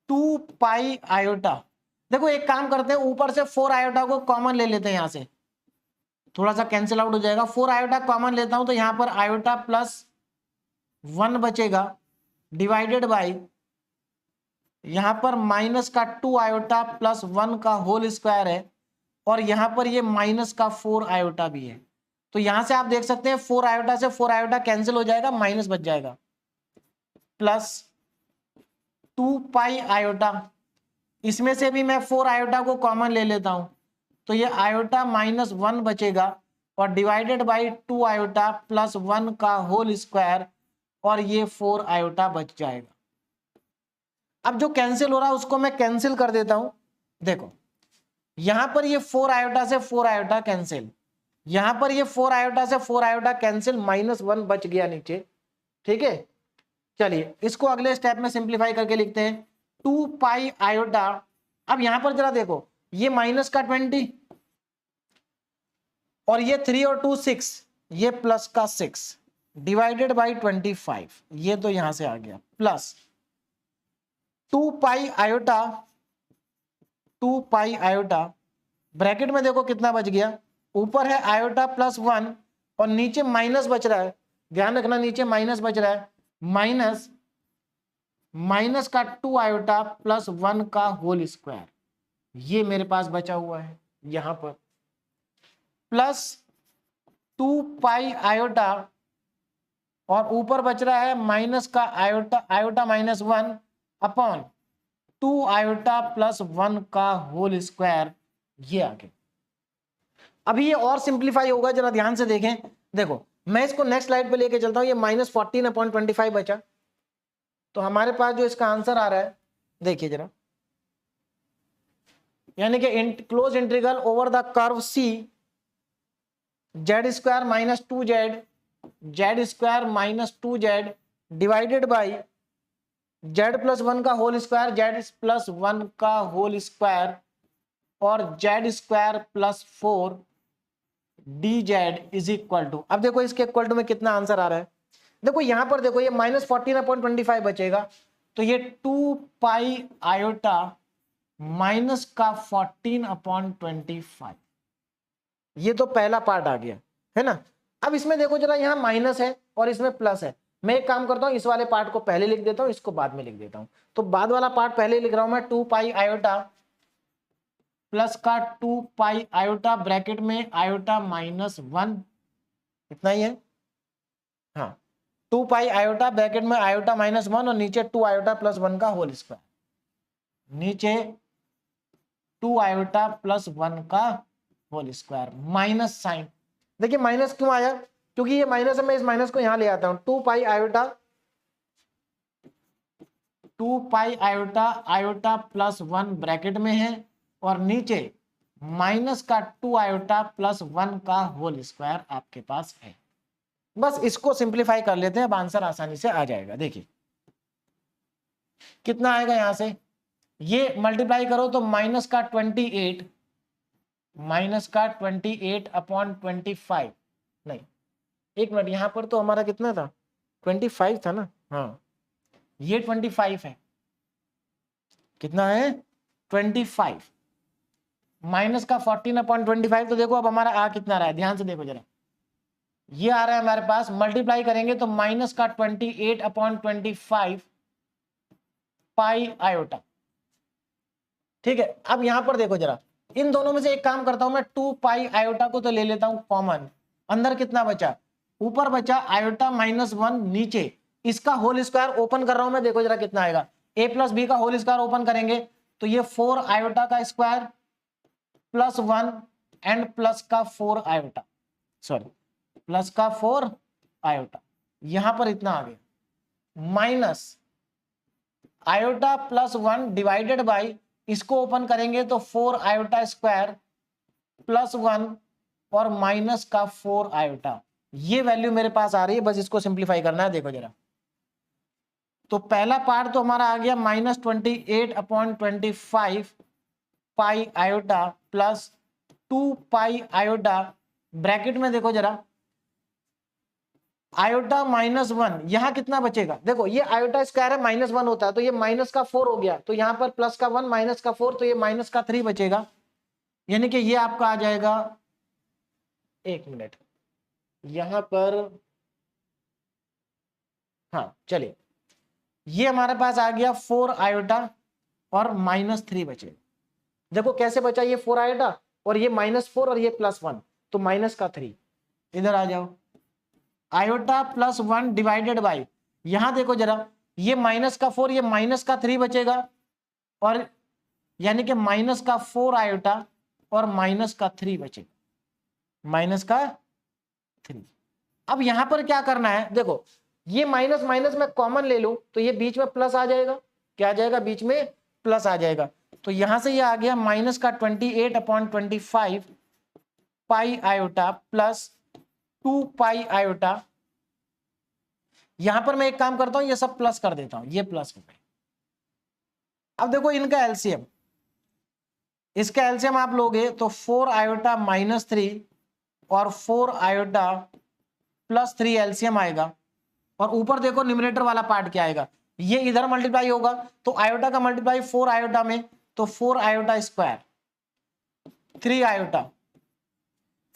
[SPEAKER 1] 2 पाई आयोटा। देखो एक काम करते हैं, ऊपर से 4 आयोटा को कॉमन ले लेते हैं, यहां से थोड़ा सा कैंसिल आउट हो जाएगा, 4 आयोटा कॉमन लेता हूं तो यहां पर आयोटा प्लस 1 बचेगा, डिवाइडेड बाई यहां पर माइनस का 2 आयोटा प्लस 1 का होल स्क्वायर है, और यहां पर ये -4 आयोटा भी है। तो यहां से आप देख सकते हैं 4 आयोटा से 4 आयोटा कैंसिल हो जाएगा, माइनस बच जाएगा, प्लस 2 पाई आयोटा, इसमें से भी मैं 4 आयोटा को कॉमन ले लेता हूं, तो ये आयोटा -1 बचेगा, और डिवाइडेड बाई 2 आयोटा प्लस 1 का होल स्क्वायर, और ये 4 आयोटा बच जाएगा। अब जो कैंसिल हो रहा है उसको मैं कैंसिल कर देता हूं। देखो यहां पर ये 4 आयोटा से 4 आयोटा कैंसिल, यहां पर ये 4 आयोटा से 4 आयोटा कैंसिल, -1 बच गया नीचे, ठीक है। चलिए इसको अगले स्टेप में सिंप्लीफाई करके लिखते हैं, 2 पाई आयोटा। अब यहां पर जरा देखो, ये माइनस का 20, और ये 3 और 2 6, ये प्लस का 6 डिवाइडेड बाई 25, ये तो यहां से आ गया, plus 2 pi iota, 2 pi iota, bracket में देखो कितना बच गया, ऊपर है आयोटा प्लस 1 और नीचे माइनस बच रहा है, ध्यान रखना नीचे माइनस बच रहा है, माइनस का 2 आयोटा प्लस 1 का होल स्क्वायर, ये मेरे पास बचा हुआ है यहां पर, प्लस 2 पाई आयोटा, और ऊपर बच रहा है माइनस का iota, iota -1 upon 2 iota plus 1 का होल स्क्वायर, ये आ गया। अभी ये और सिंप्लीफाई होगा, जरा ध्यान से देखें। देखो मैं इसको नेक्स्ट स्लाइड पे लेके चलता हूं, ये -14/25 बचा, तो हमारे पास जो इसका आंसर आ रहा है देखिए जरा, यानी कि close integral over the curve C, z² - 2z, z² - 2z divided by z+1 का होल स्क्वायर, z+1 का होल स्क्वायर, और z² + 4 dz is equal to, अब देखो इसके इक्वल टू में कितना आंसर आ रहा है। देखो यहां पर देखो ये -14/25 बचेगा, तो ये 2 पाई आयोटा माइनस का 14/25, ये तो पहला पार्ट आ गया है ना। अब इसमें देखो जरा, यहाँ माइनस है और इसमें प्लस है, मैं एक काम करता हूं इस वाले पार्ट को पहले लिख देता हूं, इसको बाद में लिख देता हूं। तो बाद वाला पार्ट पहले लिख रहा हूं मैं, 2 पाई आयोटा प्लस का 2 पाई आयोटा, ब्रैकेट में आयोटा -1, इतना ही है, हाँ 2 पाई आयोटा ब्रैकेट में आयोटा -1, और नीचे 2 आयोटा प्लस 1 का होल स्क्वायर, नीचे 2 आयोटा प्लस 1 का होल स्क्वायर, माइनस साइन। देखिए माइनस क्यों आया, क्योंकि ये माइनस है, मैं इस माइनस को यहां ले आता हूं, 2 pi iota, 2 pi iota, iota plus 1 bracket में है, और नीचे माइनस का 2 आयोटा प्लस 1 का होल स्क्वायर आपके पास है। बस इसको सिंप्लीफाई कर लेते हैं, अब आंसर आसानी से आ जाएगा। देखिए कितना आएगा, यहां से ये मल्टीप्लाई करो तो माइनस का 28 अपॉन 25, नहीं एक मिनट, यहां पर तो हमारा कितना था, 25 था ना, हाँ ये 25 है, कितना है 25 माइनस का 14/25। तो देखो अब हमारा आ कितना रहा है, ध्यान से देखो जरा, ये आ रहा है हमारे पास, मल्टीप्लाई करेंगे तो माइनस का 28/25 पाई आयोटा। ठीक है, अब यहां पर देखो जरा, इन दोनों में से एक काम करता हूं मैं, 2 पाई आयोटा को तो ले लेता हूं कॉमन, अंदर कितना बचा, ऊपर बचा आयोटा -1, नीचे इसका होल स्क्वायर ओपन कर रहा हूं मैं, देखो जरा कितना आएगा, a प्लस बी का होल स्क्वायर ओपन करेंगे तो ये 4 आयोटा का स्क्वायर प्लस 1 एंड प्लस का 4 आयोटा, सॉरी प्लस का 4 आयोटा, यहां पर इतना आ गया, minus iota plus 1 divided by, इसको ओपन करेंगे तो 4 आयोटा स्क्वायर प्लस 1 और माइनस का 4 आयोटा, ये वैल्यू मेरे पास आ रही है, बस इसको सिंप्लीफाई करना है। देखो जरा, तो पहला पार्ट तो हमारा आ गया -28/25 पाई iota plus 2 pi iota, bracket में देखो जरा आयोटा -1, यहां कितना बचेगा, देखो ये आयोटा स्क्वायर है, -1 होता है तो ये माइनस का 4 हो गया, तो यहां पर प्लस का 1 माइनस का 4, तो ये माइनस का 3 बचेगा, यानी कि ये आपका आ जाएगा, एक मिनट यहां पर, हाँ चलिए, ये हमारे पास आ गया 4 आयोटा और -3 बचेगा। देखो कैसे बचा, ये 4 आयोटा और ये -4 और ये +1, तो माइनस का 3, इधर आ जाओ, आयोटा प्लस 1 डिवाइडेड बाई, यहां देखो जरा, ये माइनस का 4 ये माइनस का 3 बचेगा, और यानी कि माइनस का 4 आयोटा और माइनस का 3 बचेगा, माइनस का 3। अब यहां पर क्या करना है, देखो ये माइनस माइनस में कॉमन ले लूं तो ये बीच में प्लस आ जाएगा, क्या आ जाएगा, बीच में प्लस आ जाएगा, तो यहां से ये आ गया माइनस का 28/25 पाई आयोटा प्लस 2 पाई आयोटा, यहां पर मैं एक काम करता हूं, ये सब प्लस कर देता हूं, ये प्लस हो गए। अब देखो इनका एलसीएम, इसका एलसीएम आप लोगे तो 4 आयोटा -3 और 4 आयोटा +3 एलसीएम आएगा, और ऊपर देखो न्यूमरेटर वाला पार्ट क्या आएगा, ये इधर मल्टीप्लाई होगा तो आयोटा का मल्टीप्लाई 4 आयोटा में, तो 4 आयोटा स्क्वायर 3 आयोटा,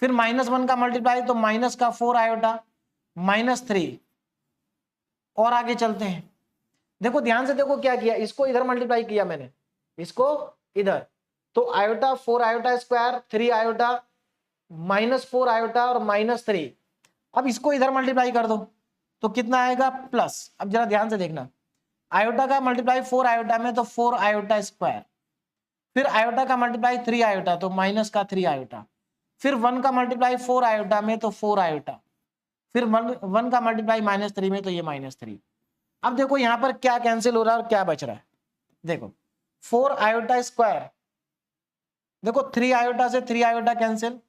[SPEAKER 1] फिर -1 का मल्टीप्लाई तो माइनस का 4 आयोटा -3, और आगे चलते हैं, देखो ध्यान से देखो क्या किया, इसको इधर मल्टीप्लाई किया मैंने, इसको इधर, तो iota 4 iota square 3 iota -4 iota और -3, अब इसको इधर मल्टीप्लाई कर दो तो कितना आएगा प्लस, अब जरा ध्यान से देखना, आयोटा का मल्टीप्लाई 4 आयोटा में तो 4 आयोटा स्क्वायर, फिर आयोटा का मल्टीप्लाई 3 आयोटा तो माइनस का 3 आयोटा, फिर 1 का मल्टीप्लाई 4 आयोटा में तो 4 आयोटा, फिर 1 का मल्टीप्लाई -3 में तो ये -3। अब देखो यहां पर क्या कैंसिल हो रहा है और क्या बच रहा है, देखो 4 आयोटा स्क्वायर, देखो 3 आयोटा से 3 आयोटा कैंसिल,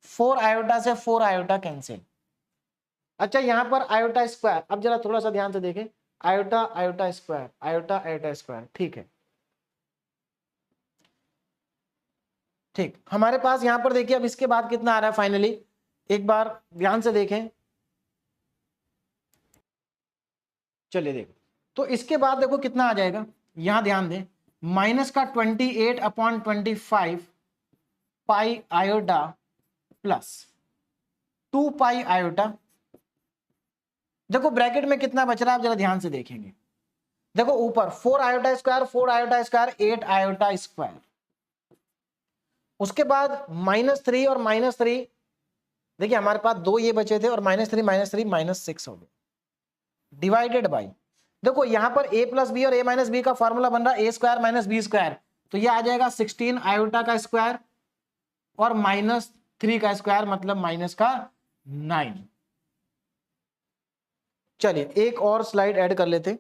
[SPEAKER 1] 4 आयोटा से 4 आयोटा कैंसिल, अच्छा यहां पर आयोटा स्क्वायर, अब जरा थोड़ा सा ध्यान से देखें, iota iota square, iota iota square, ठीक है, ठीक, हमारे पास यहां पर देखिए अब इसके बाद कितना आ रहा है फाइनली, एक बार ध्यान से देखें, चलिए देखो, तो इसके बाद देखो कितना आ जाएगा, यहां ध्यान दें, माइनस का 28/25 पाई आयोटा प्लस 2 पाई आयोटा, देखो ब्रैकेट में कितना बच रहा है आप जरा ध्यान से देखेंगे, देखो ऊपर 4 iota square 4 iota square 8 iota square, उसके बाद -3 और -3, देखिए हमारे पास 2 ये बचे थे और -3 -6 हो गए, डिवाइडेड बाई, देखो यहां पर a प्लस बी और a माइनस बी का फॉर्मूला बन रहा है a square minus B square, तो ये आ जाएगा 16 आयोटा का स्क्वायर और -3 का स्क्वायर मतलब माइनस का 9। चलिए एक और स्लाइड ऐड कर लेते,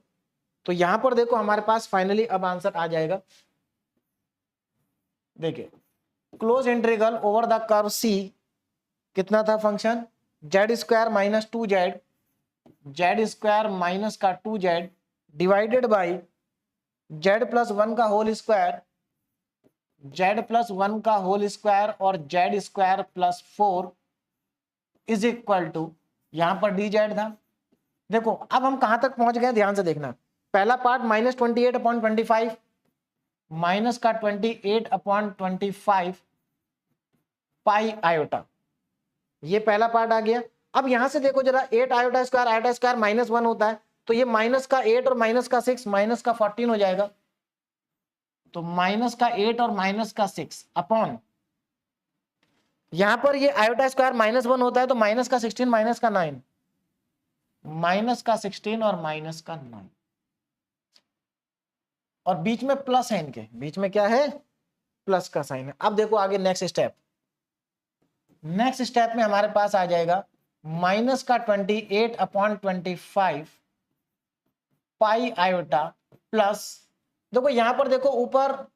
[SPEAKER 1] तो यहां पर देखो हमारे पास फाइनली अब आंसर आ जाएगा, देखिए close integral over the curve C, कितना था function z square -2z, z square minus का 2z डिवाइडेड बाई z+1 का होल स्क्वायर, z+1 का होल स्क्वायर और z² +4 इज इक्वल टू, यहां पर dz था देखो अब हम कहां तक पहुंच गए, ध्यान से देखना। पहला पार्ट -28/25 माइनस का 28/25 पाई आयोटा, ये पहला पार्ट आ गया। अब यहां से देखो जरा, 8 आयोटा स्क्वायर -1 होता है, तो ये माइनस का 8 और माइनस का 6 माइनस का 14 हो जाएगा। तो माइनस का 8 और माइनस का 6 अपॉन, यहां पर ये आयोटा स्क्वायर -1 होता है, तो माइनस का 16 माइनस का 9, माइनस का 16 और माइनस का 9, और बीच में प्लस है, इनके बीच में क्या है, प्लस का साइन है। अब देखो आगे नेक्स्ट स्टेप, नेक्स्ट स्टेप में हमारे पास आ जाएगा माइनस का 28/25 पाई आयोटा प्लस, देखो यहां पर देखो ऊपर,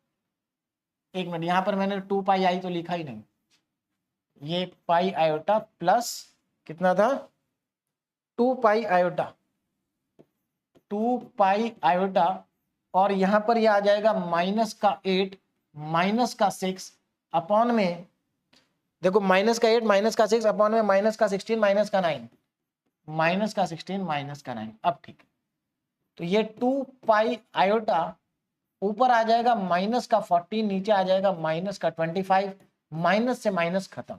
[SPEAKER 1] एक मिनट, यहां पर मैंने 2 पाई आई तो लिखा ही नहीं, ये पाई आयोटा प्लस कितना था, 2 पाई आयोटा, 2 पाई आयोटा, और यहां पर ये आ जाएगा माइनस का 8 माइनस का 6 अपॉन में, देखो माइनस का 8 माइनस का 6 अपॉन में माइनस का 16 माइनस का 9, माइनस का 16 माइनस का 9। अब ठीक है, तो ये 2 पाई आयोटा ऊपर आ जाएगा माइनस का 14, नीचे आ जाएगा माइनस का 25, माइनस से माइनस खत्म,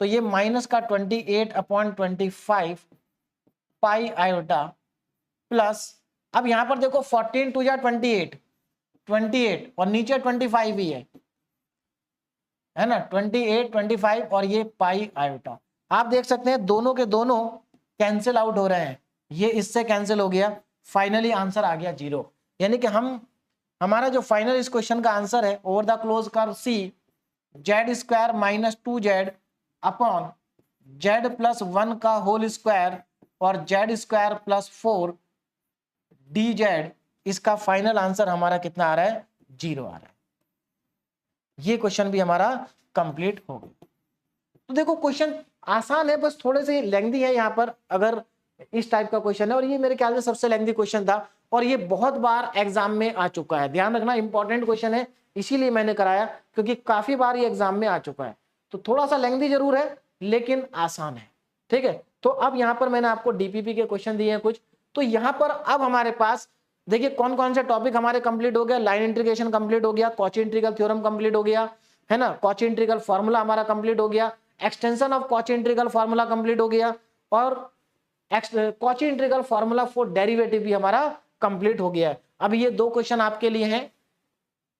[SPEAKER 1] तो ये माइनस का 28/25 पाई आयोटा प्लस, अब यहां पर देखो 14 2 जा 28, 28 और नीचे 25 ही है ना, 28 25 और ये पाई आयोटा। आप देख सकते हैं दोनों के दोनों कैंसिल आउट हो रहे हैं, ये इससे कैंसिल हो गया, फाइनली आंसर आ गया 0। यानी कि हमारा जो फाइनल इस क्वेश्चन का आंसर है, over the close curve C Z square -2z upon Z plus 1 का होल स्क्वायर और जेड स्क्वायर प्लस 4 dz, इसका फाइनल आंसर हमारा कितना आ रहा है, 0 आ रहा है। ये क्वेश्चन भी हमारा कंप्लीट हो गया। तो देखो क्वेश्चन आसान है, बस थोड़े से लेंथी है यहाँ पर, अगर इस टाइप का क्वेश्चन है, और ये मेरे ख्याल से सबसे लेंथी क्वेश्चन था, और ये बहुत बार एग्जाम में आ चुका है, ध्यान रखना इंपॉर्टेंट क्वेश्चन है, इसीलिए मैंने कराया, क्योंकि काफी बार ये एग्जाम में आ चुका है। तो थोड़ा सा लेंथी जरूर है लेकिन आसान है, ठीक है। तो अब यहाँ पर मैंने आपको डीपीपी के क्वेश्चन दिए हैं कुछ, तो यहाँ पर अब हमारे पास देखिए कौन कौन से टॉपिक हमारे कंप्लीट हो गया, लाइन इंटीग्रेशन कंप्लीट हो गया, कॉची इंटीग्रल थ्योरम कंप्लीट हो गया, है ना, कॉची इंटीग्रल फार्मूला हमारा कंप्लीट हो गया, extension of Cauchy integral formula complete हो गया, और Cauchy integral formula for derivative भी हमारा कंप्लीट हो गया है। अब ये 2 क्वेश्चन आपके लिए हैं,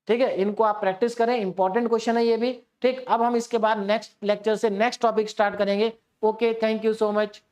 [SPEAKER 1] ठीक है, इनको आप प्रैक्टिस करें, इंपॉर्टेंट क्वेश्चन है ये भी, ठीक। अब हम इसके बाद नेक्स्ट लेक्चर से नेक्स्ट टॉपिक स्टार्ट करेंगे। Okay, thank you so much.